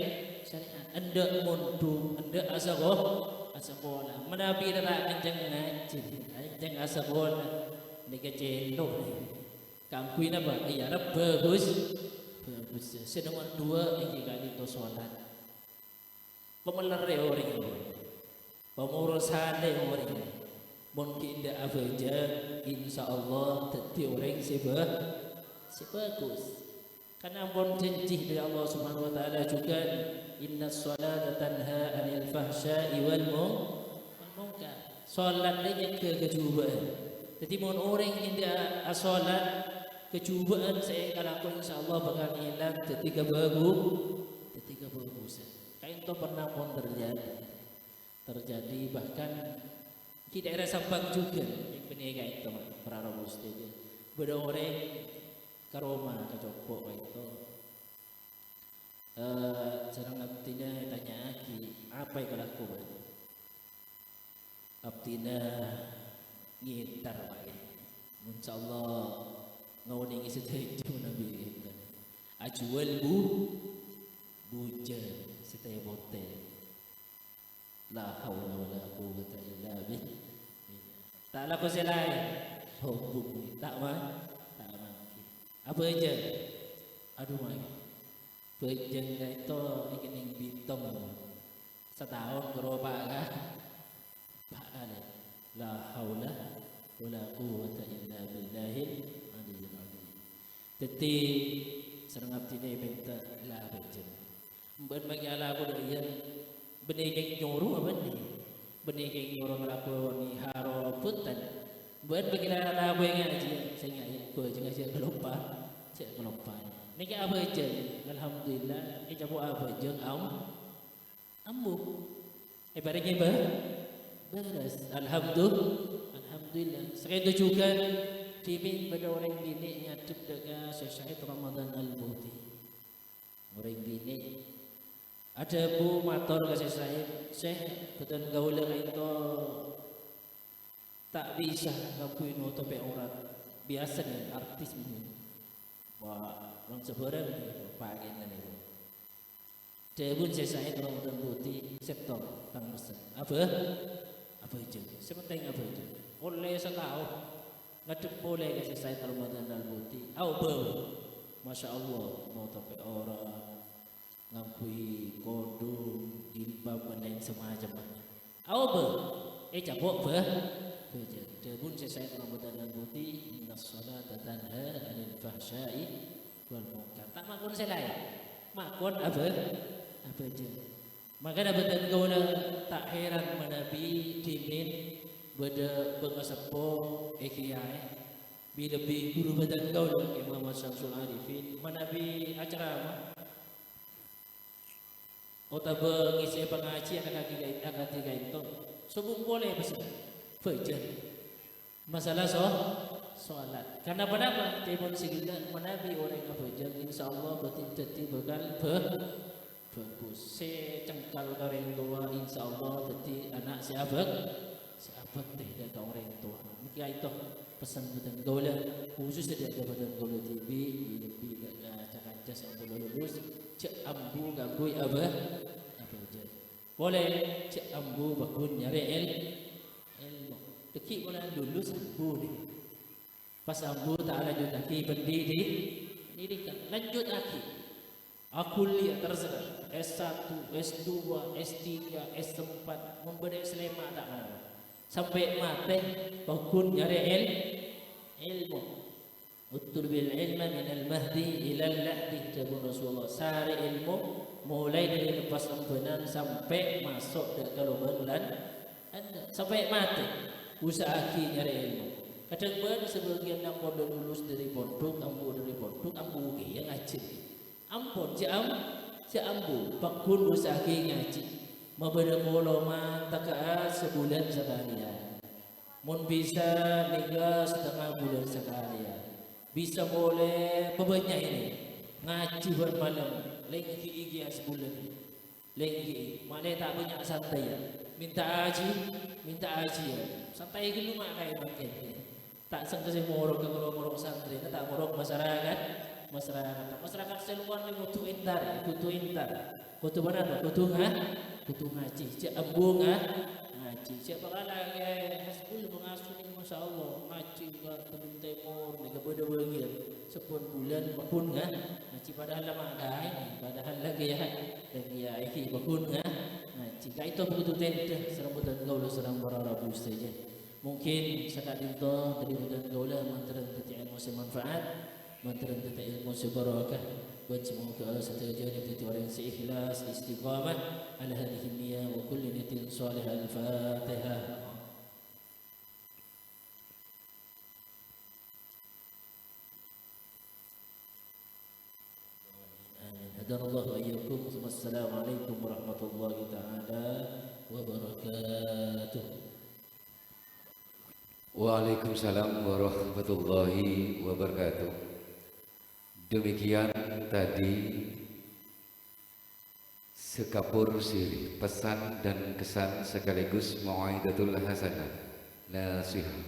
Anda mundu, anda asagola. Menabi dah kencang ngaji, kencang asagola. Nika cendok ni. Kangkui napa? Ya Rabb bagus. Sedangkan dua yang kali itu solat. Pemelare orang ini, pemurusan orang ini, mungkin dah aja, insya Allah teti orang sebagus. Karena pun janji dari Allah Subhanahu Wa Taala juga, Inna salata tanha anil fahsya'i wal munkar. Solat ini kecubaan. Jadi mohon orang yang dia solat kecubaan saya kalau insya Allah bakal hilang ketika bagus. Itu pernah pun terjadi bahkan di daerah Sabang juga yang penega itu para Musti beda orang karoma kecopok itu jarang abtina tanya aki apa yang lakukan abtina ngitar lagi insyaallah ngawning isi itu Nabi ajual bujan setiap hotel la haula wala quwwata illa billah tak laku selain hubung tak mungkin apa aja aduh mai bejeng itu ikan bitong setahun gerobak kan pak ale la haula wala quwwata illa billahil aliyyil azim teti serangap tidak minta la bejeng ben bagi ala aku dia benih keng nyuruh apa ni benih keng nyuruh aku ni haro putan ben bagi ala aku yang ngaji saya ngaji aku jangan saya kelupa ni ke apa aja alhamdulillah ni capo apa aja ambu ibaratnya beres alhamdulillah sekali itu juga timin pada orang bini nyatup dengan Syekh Ramadan Al-Buti orang bini ada bu motor kasih saya betul gaula itu tak bisa ngakuin otope orang biasa nih artis mungkin wah orang seberang itu pagi ini debun saya Ramadan Putih sektor tang besar apa aja sepenting apa aja oleh setahun ngadep boleh kasih saya Ramadan Putih apa masya Allah mau otope orang ngakui kodum jilbab dan lain semacam apa cabok beja debun saya Ramadan Putih inna salata tanha anil fahsya'i wal munkar tak makon selai makon apa aja maka dapat gaula tak heran menabi timin beda pengasapo kiai bila bi guru badan gaula Imam Syamsul Arifin menabi acara Otaba ngisi pengajian akan tiga itu sebelum boleh besar baca masalah solat karena kenapa timun sigila menabi orang baca insyaallah berarti bakal bagus secengkal orang tua insyaallah jadi anak siapa tidak ada orang tua maka itu pesan badan gaula khusus tidak ada badan gaula TV lebih cakap jas untuk lulus cek ambu ganggu apa aja boleh cik ambu bakun nyari ilmu dekik boleh dulu sambu ni pas ambu tak lanjut lagi pendidikan lanjut lagi kuliah terserah S1, S2, S3, S4 memberi selema tak mau sampai mati bakun nyari ilmu Utul bil ilma min al-mahdi ila al-lahdi jabun Rasulullah sari ilmu mulai dari lepas empenan sampai masuk ke bulan sampai mati usaha nyari ilmu kadang ber sebagian yang pada lulus dari pondok ambu yang ngaji ampun si ambu bakun usaha ngaji memberi koloman takaa sebulan sekalian mun bisa tinggal setengah bulan sekalian bisa boleh pebanyak ini ngaji bermalam lagi gigi sebulan lagi mana tak banyak santai ya minta aji ya santai dulu mak kayak makin tak sengkesi morok ke morok santri tak morok masyarakat seluar ni kutu intar kutu mana kutu ngaji cak embung ngaji cak bakala ke hasbul mengasuh ni masya Allah ngaji ke Tebing Timur ni kepada bagian 10 bulan bakun ngaji padahal lama dah padahal lagi ya iki bakun ngaji ka itu begitu tenda serambutan gaula serang bararabu saja mungkin sekali itu dari budan gaula mantaran tati ilmu manfaat mantaran tati ilmu barakah buat semoga setiap jadi orang seikhlas istiqamah ala hadhihi niyyah wa kulli niyatin salihah al-fatihah hadanallahu wa iyyakum wassalamualaikum warahmatullahi taala wabarakatuh. Waalaikumsalam warahmatullahi wabarakatuh. Demikian tadi sekapur siri pesan dan kesan sekaligus mau'idatul hasanah nasihat.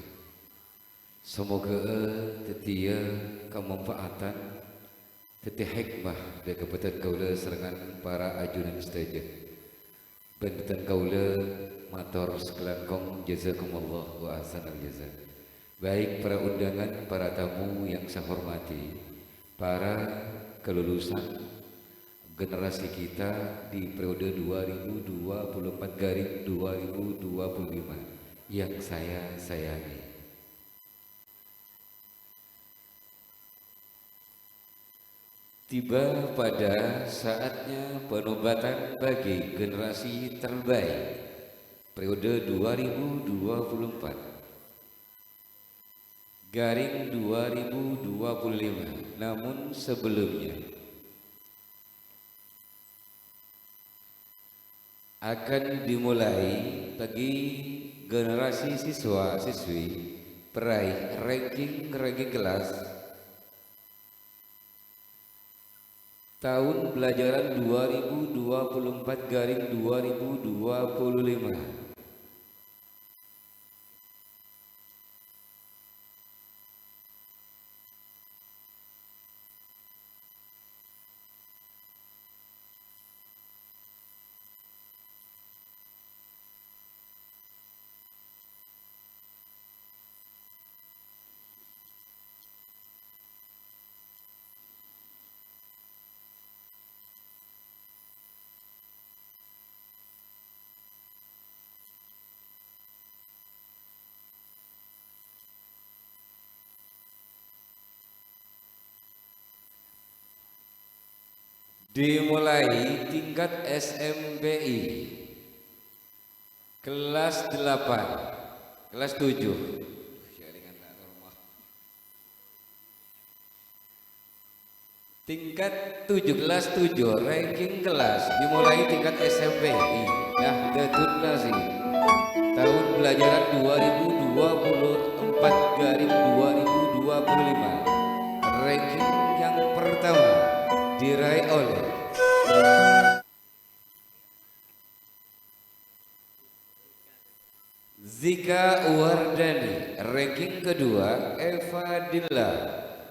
Semoga tetia kemanfaatan tetia hikmah dan kebetulan kaula serangan para ajunan saja. Bentutan kaula matur sekelangkong jazakumullah wa ahsanal jazaa. Baik para undangan, para tamu yang saya hormati, para kelulusan generasi kita di periode 2024-2025 yang saya sayangi. Tiba pada saatnya penobatan bagi generasi terbaik periode 2024-2025. Namun sebelumnya akan dimulai bagi generasi siswa-siswi peraih ranking kelas tahun pelajaran 2024-2025. Dimulai tingkat SMPI kelas 8, kelas 7. Tingkat 7 kelas 7 ranking kelas dimulai tingkat SMPI Nahdlatul Nasi tahun pelajaran 2024-2025. Ranking yang pertama diraih oleh Zika Wardani. Ranking kedua Eva Dilla.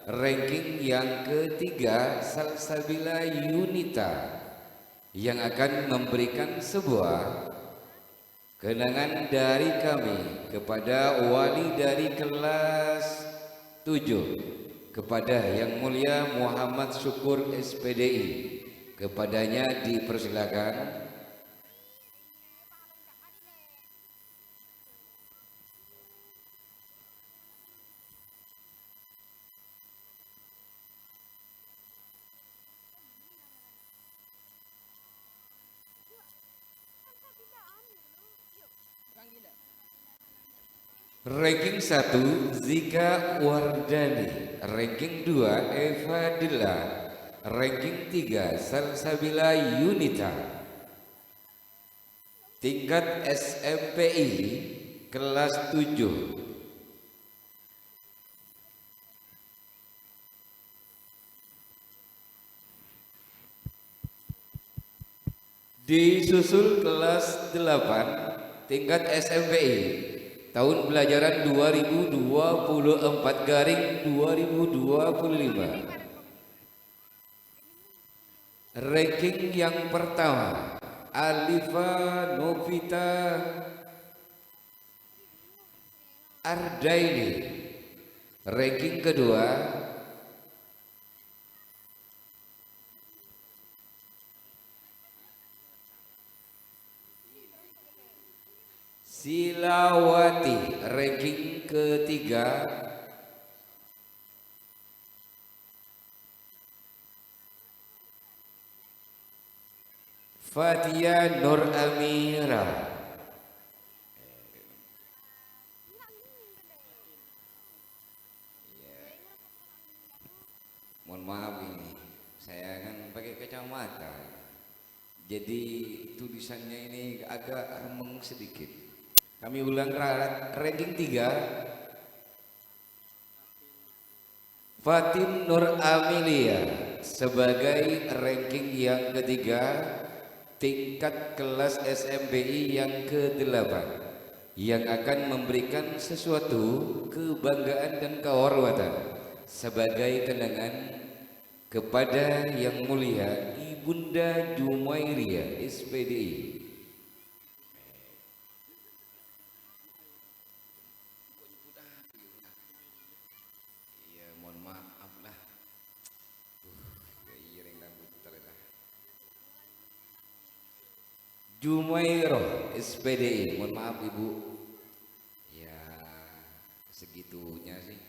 Ranking yang ketiga Salsabila Yunita. yang akan memberikan sebuah kenangan dari kami kepada wali dari kelas 7, kepada Yang Mulia Muhammad Syukur SPDI. Kepadanya dipersilakan. Ranking 1 Zika Wardani, ranking 2 Eva Dilla, ranking 3 Salsabila Yunita. Tingkat SMPI kelas 7. Disusul kelas 8 tingkat SMPI tahun pelajaran 2024-2025. Ranking yang pertama Alifa Novita Ardaini. Ranking kedua Silawati, ranking ketiga Fatia Nur Amira. Mohon maaf ini, saya kan pakai kacamata, jadi tulisannya ini agak remeng sedikit. Kami ulang, ranking 3 Fatim Nur Amelia sebagai ranking yang ketiga tingkat kelas SMPI yang ke-8, yang akan memberikan sesuatu kebanggaan dan kehormatan sebagai kenangan kepada Yang Mulia Ibunda Jumairia SPDI. Jumairoh SPDI, mohon maaf Ibu, ya segitunya sih.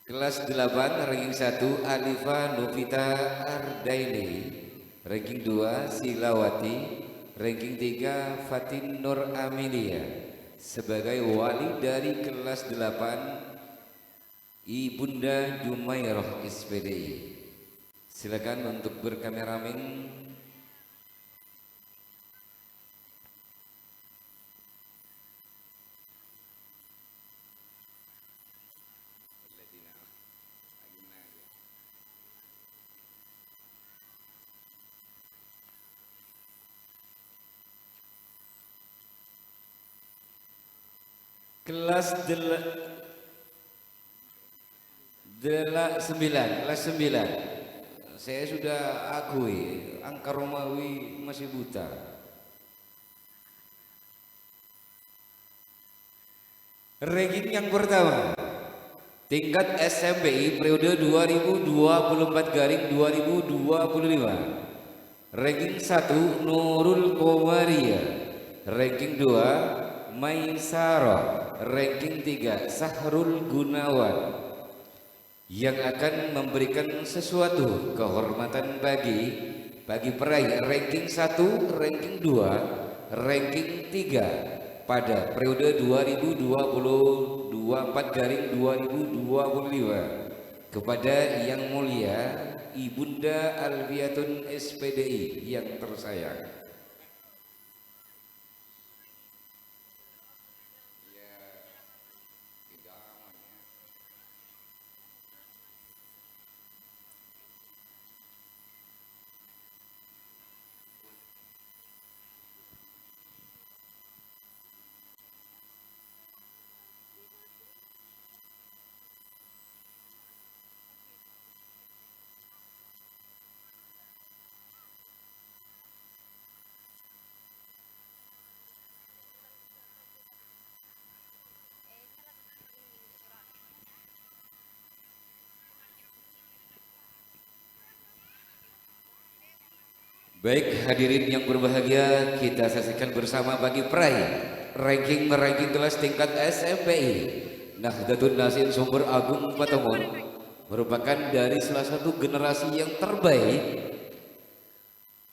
Kelas 8 ranking 1 Alifa Novita Ardaini, ranking 2 Silawati, ranking 3 Fatin Nur Amelia sebagai wali dari kelas 8 Ibunda Jumairoh SPDI. Silakan untuk berkameramen. Kelas 9. Saya sudah akui angka Romawi masih buta. Ranking yang pertama tingkat SMPI periode 2024-2025. Ranking 1 Nurul Komaria, ranking 2 Maisarah, ranking 3 Sahrul Gunawan, yang akan memberikan sesuatu kehormatan bagi peraih ranking 1, ranking 2, ranking 3 pada periode 2024-2025 kepada Yang Mulia Ibunda Alfiatun SPDI yang tersayang. Baik hadirin yang berbahagia, kita saksikan bersama bagi peraih ranking kelas tingkat SMPI Nahdlatul Nasin Sumber Agung Patemon, merupakan dari salah satu generasi yang terbaik,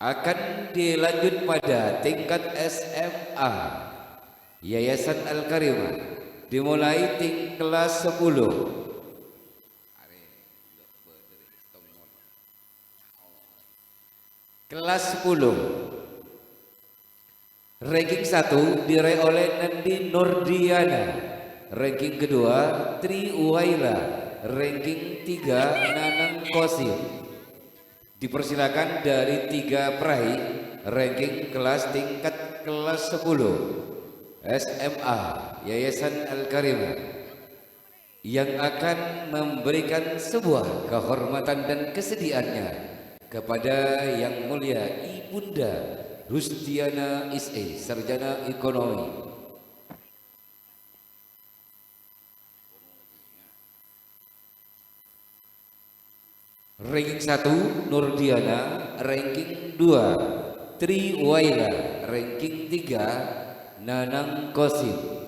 akan dilanjut pada tingkat SMA Yayasan Al-Karimah, dimulai kelas 10. Kelas 10 ranking 1 diraih oleh Nandi Nurdiana, ranking kedua Tri Uwaila, ranking 3 Nanang Kosim. Dipersilakan dari 3 peraih ranking kelas tingkat kelas 10 SMA Yayasan Al-Karimah yang akan memberikan sebuah kehormatan dan kesediaannya kepada Yang Mulia Ibunda Rustiana SE, Sarjana Ekonomi. Ranking 1 Nurdiana, ranking 2 Tri Waila, ranking 3 Nanang Kosim.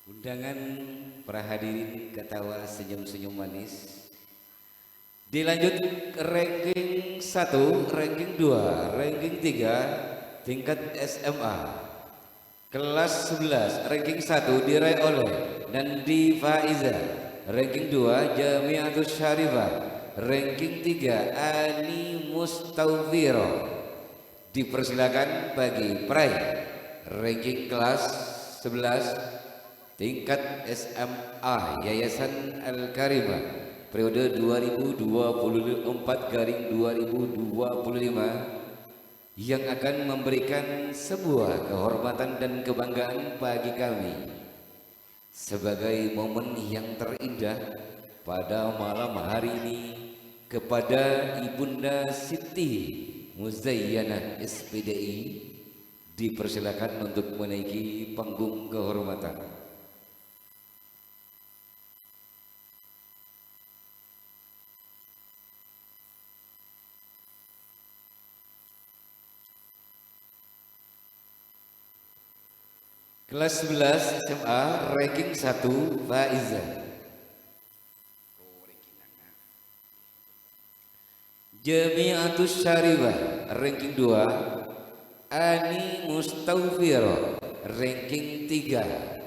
Undangan para hadirin ketawa senyum-senyum manis. Dilanjut ranking 1, ranking 2, ranking 3 tingkat SMA kelas 11. Ranking 1 diraih oleh Nandi Faiza, ranking 2 Jamiatus Syarifah, ranking 3 Ani Mustaufiro. Dipersilakan bagi peraih ranking kelas 11 tingkat SMA Yayasan Al-Karimah periode 2024-2025 yang akan memberikan sebuah kehormatan dan kebanggaan bagi kami sebagai momen yang terindah pada malam hari ini kepada Ibunda Siti Muzayyanah SPDI. Dipersilakan untuk menaiki panggung kehormatan. Kelas 11 SMA ranking 1 Faiza, Jamiatus Syarifah ranking 2 Ani Mustaufiro, ranking 3.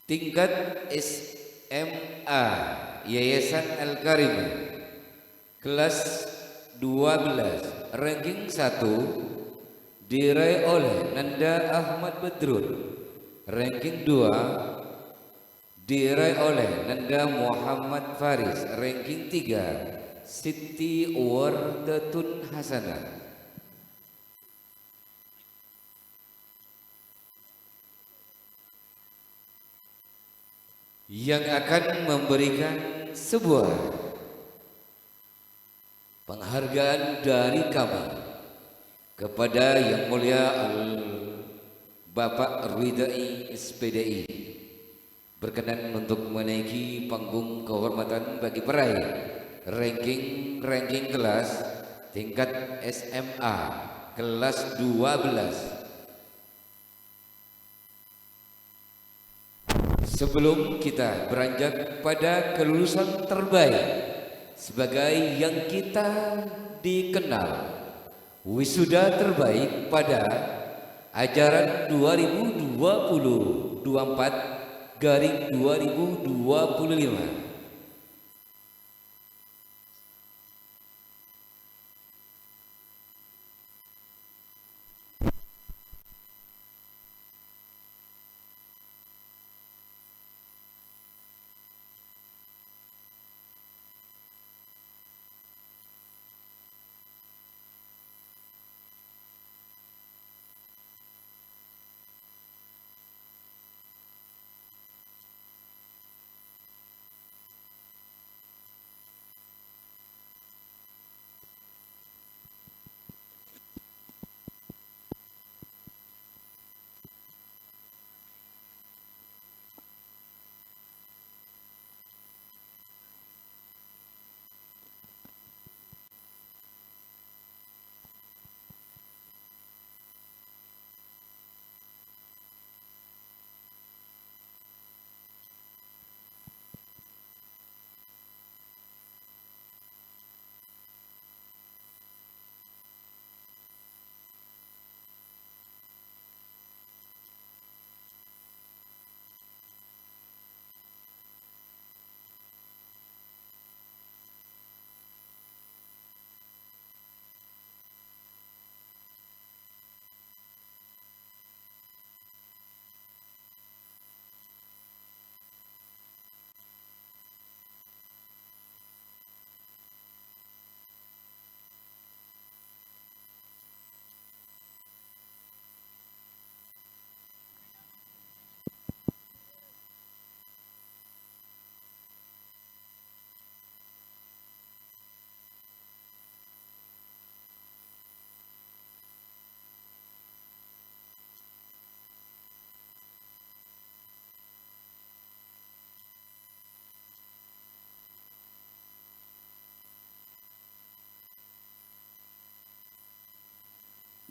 Tingkat SMA Yayasan Al-Karimah kelas 12 ranking 1 diraih oleh Nanda Ahmad Badrun, ranking 2 diraih oleh Nanda Muhammad Faris, ranking 3 Siti Wardatun Hasanah. Yang akan memberikan sebuah penghargaan dari kami kepada Yang Mulia Bapak Ridai SPDI berkenan untuk menaiki panggung kehormatan bagi peraih ranking kelas tingkat SMA kelas 12. Sebelum kita beranjak pada kelulusan terbaik sebagai yang kita dikenal wisuda terbaik pada ajaran 2020-24/2025.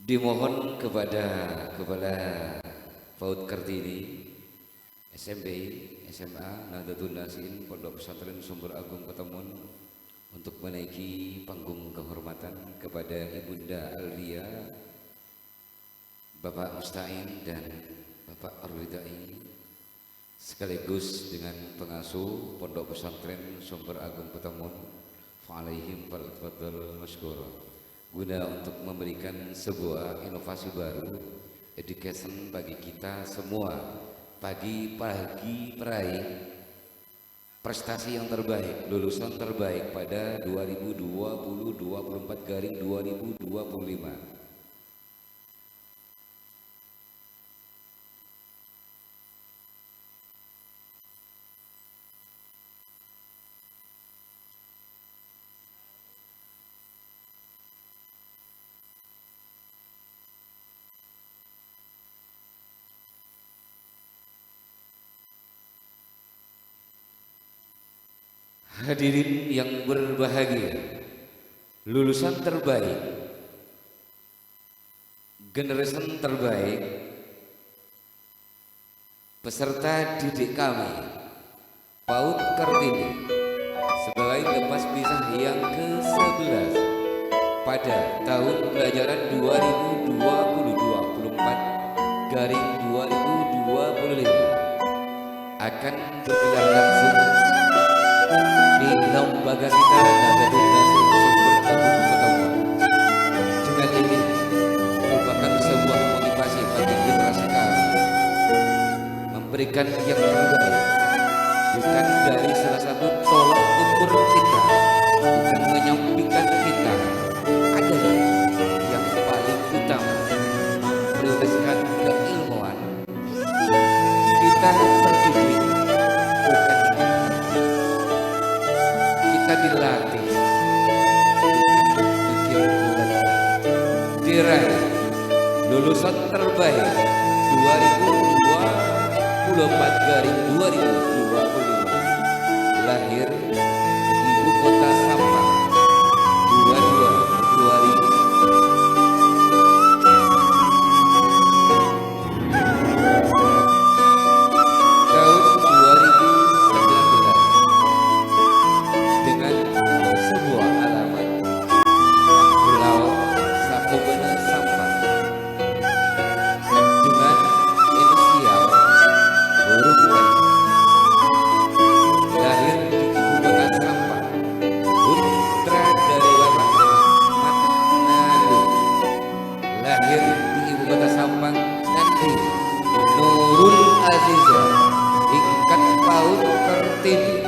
Dimohon kepada Kepala PAUD Kartini, SMBI, SMA, Nahdlatul Nasihin, Pondok Pesantren Sumber Agung Ketemon untuk menaiki panggung kehormatan kepada Ibunda Alria, Bapak Musta'in dan Bapak Ridai, sekaligus dengan pengasuh Pondok Pesantren Sumber Agung Ketemon, fa'alaihim fal-fadl masykur, guna untuk memberikan sebuah inovasi baru, education bagi kita semua, bagi peraih prestasi yang terbaik, lulusan terbaik pada 2020-24/2025. Hadirin yang berbahagia, lulusan terbaik, generasi terbaik, peserta didik kami PAUD Kartini sebagai lepas pisah yang ke-11 pada tahun pelajaran 2020-24/2025 akan bergelar langsung di Lembaga Kita Nahdlatul Nasihin Sumber Agung Ketemon. Dengan ini merupakan sebuah motivasi bagi generasi kami memberikan yang terbaik, bukan dari salah satu tolak ukur kita, bukan menyampingkan kita, adalah yang paling utama prioritaskan keilmuan. Kita terdidik, bukan kita dilatih, bukan bikin bulan. Diraih lulusan terbaik 2024/2025. Lahir Ibu Kota Sampang 22 Februari. Tahun 2019 dengan sebuah alamat Pulau Sapobena Sampang dengan inisial huruf N. Lahir di Ibu Kota Sampang, putra dari Bapak Mat Nalu. Lahir di Ibu Kota Sampang nanti Nurul Aziza, tingkat PAUD tertinggi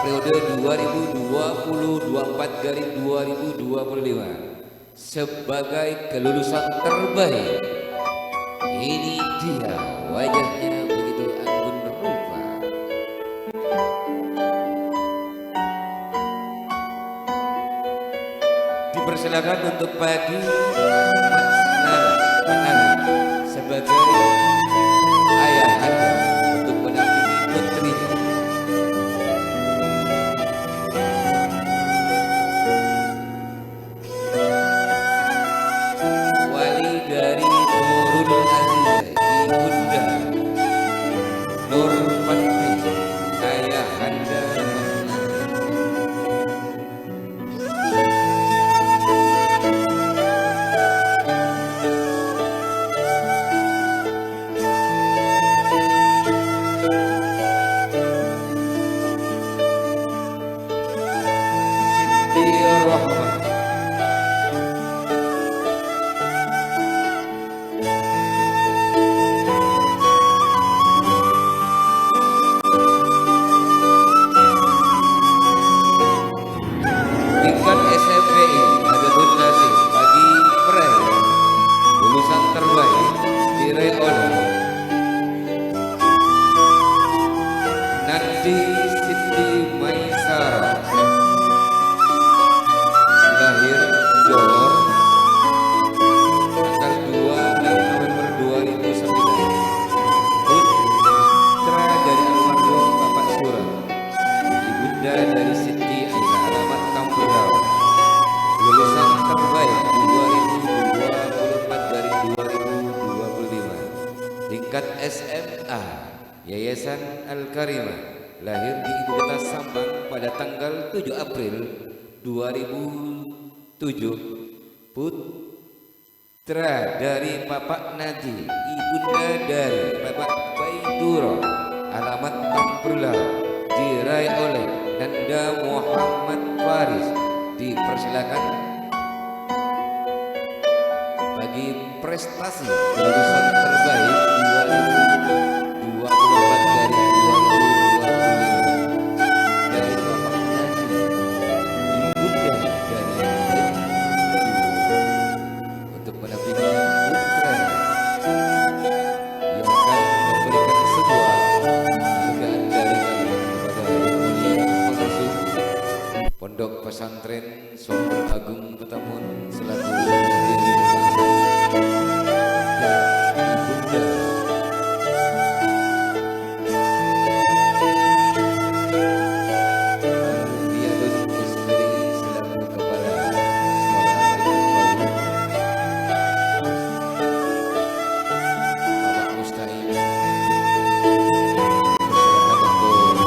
periode 2020-24/2025 sebagai kelulusan terbaik. Ini dia wajahnya begitu anggun rupa. Dipersilakan untuk pagi Mas Nara sebagai ayah anda untuk mendampingi putrinya. Wali dari Nurul Aziza, Ibunda Nur Fatmi, ayah anda Siti Rohmah. Tingkat SMPI Hadatul Nasib bagi Prel, lulusan terbaik diraih oleh Nandi Siti Maisara. Lahir Johor tanggal 2 November 2009. Putra dari almarhum Bapak Surah, ibunda dari Siti Aisyah, alamat Kampurau. Lulusan terbaik 2024/2025. Tingkat SMA Yayasan Al-Karimah. Lahir di Ibu Kota Sampang pada tanggal 7 April 2007. Putra dari Bapak Nadi, ibunda dari Bapak Baiduro, alamat Kampurlau, diraih oleh Nanda Muhammad Faris. Dipersilakan bagi prestasi lulusan terbaik 2024/2025 dari Bapak Nadi, ibunda dari untuk mendampingi putra yang akan memberikan sebuah penghargaan dari kami kepada Yang Mulia Pengasuh Pondok Pesantren Sumber Agung Petamun selaku pendiri dan ibunda Alfiadun Ismiri selaku kepala sekolah Baitul Baru, Bapak Mustahil. Silakan untuk menghadiri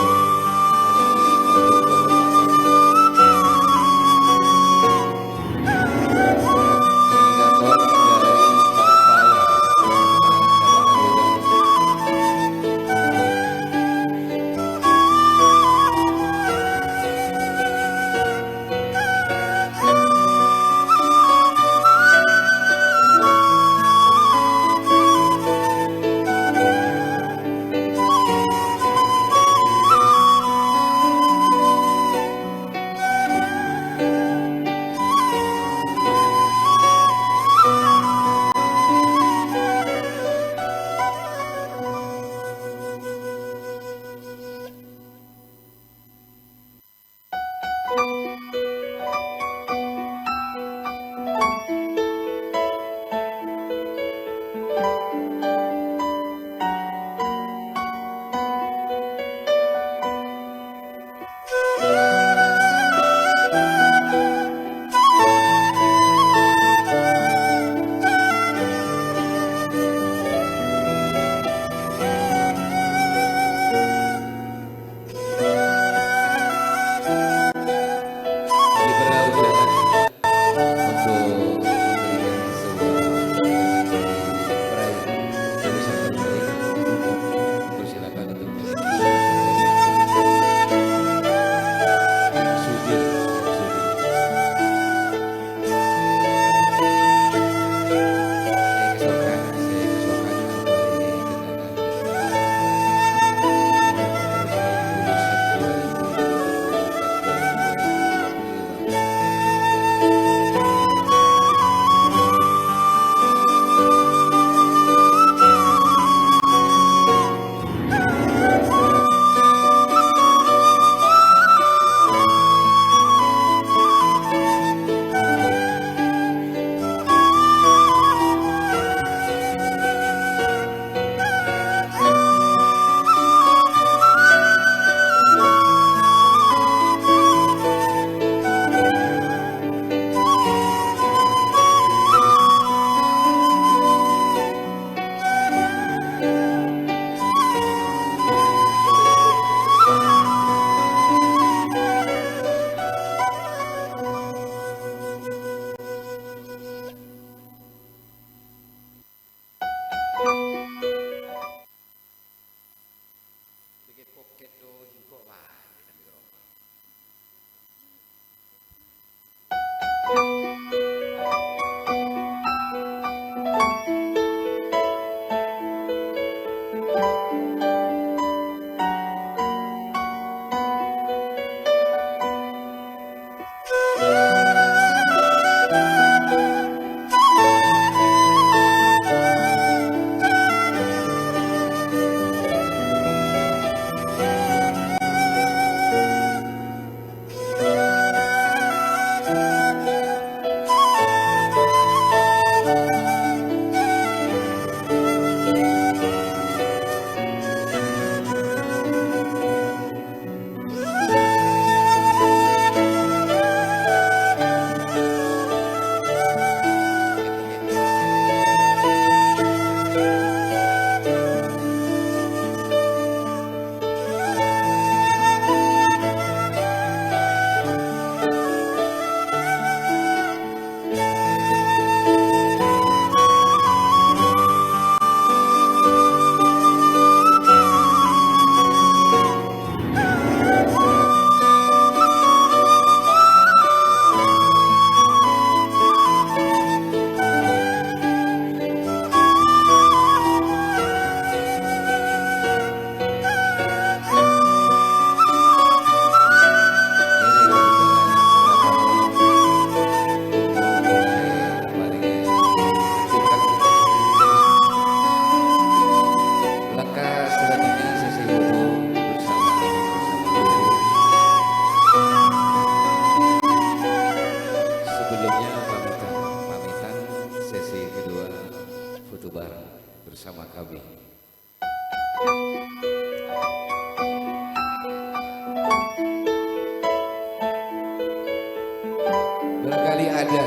barangkali ada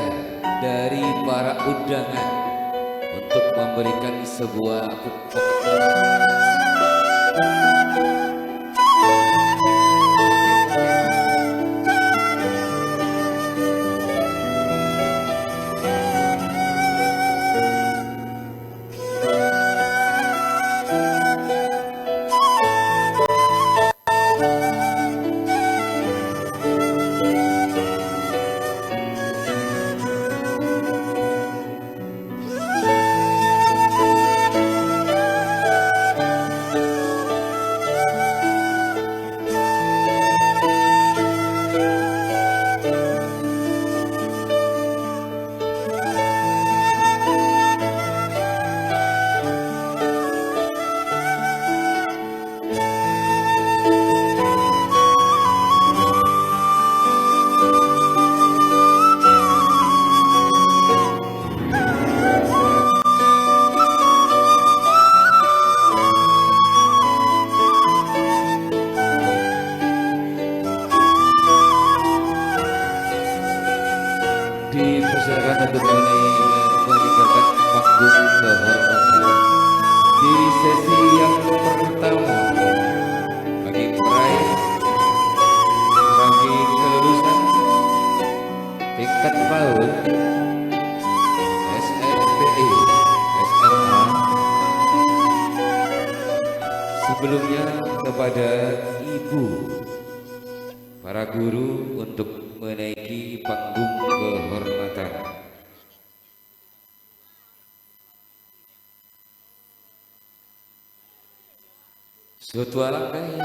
dari para undangan untuk memberikan sebuah dipersilakan untuk meninggalkan panggung kehormatan di sesi yang pertama bagi peraih bagi kelulusan tingkat PAUD SMPI SMA. Sebelumnya kepada ibu para guru untuk menaiki panggung kehormatan. Suatu alangkah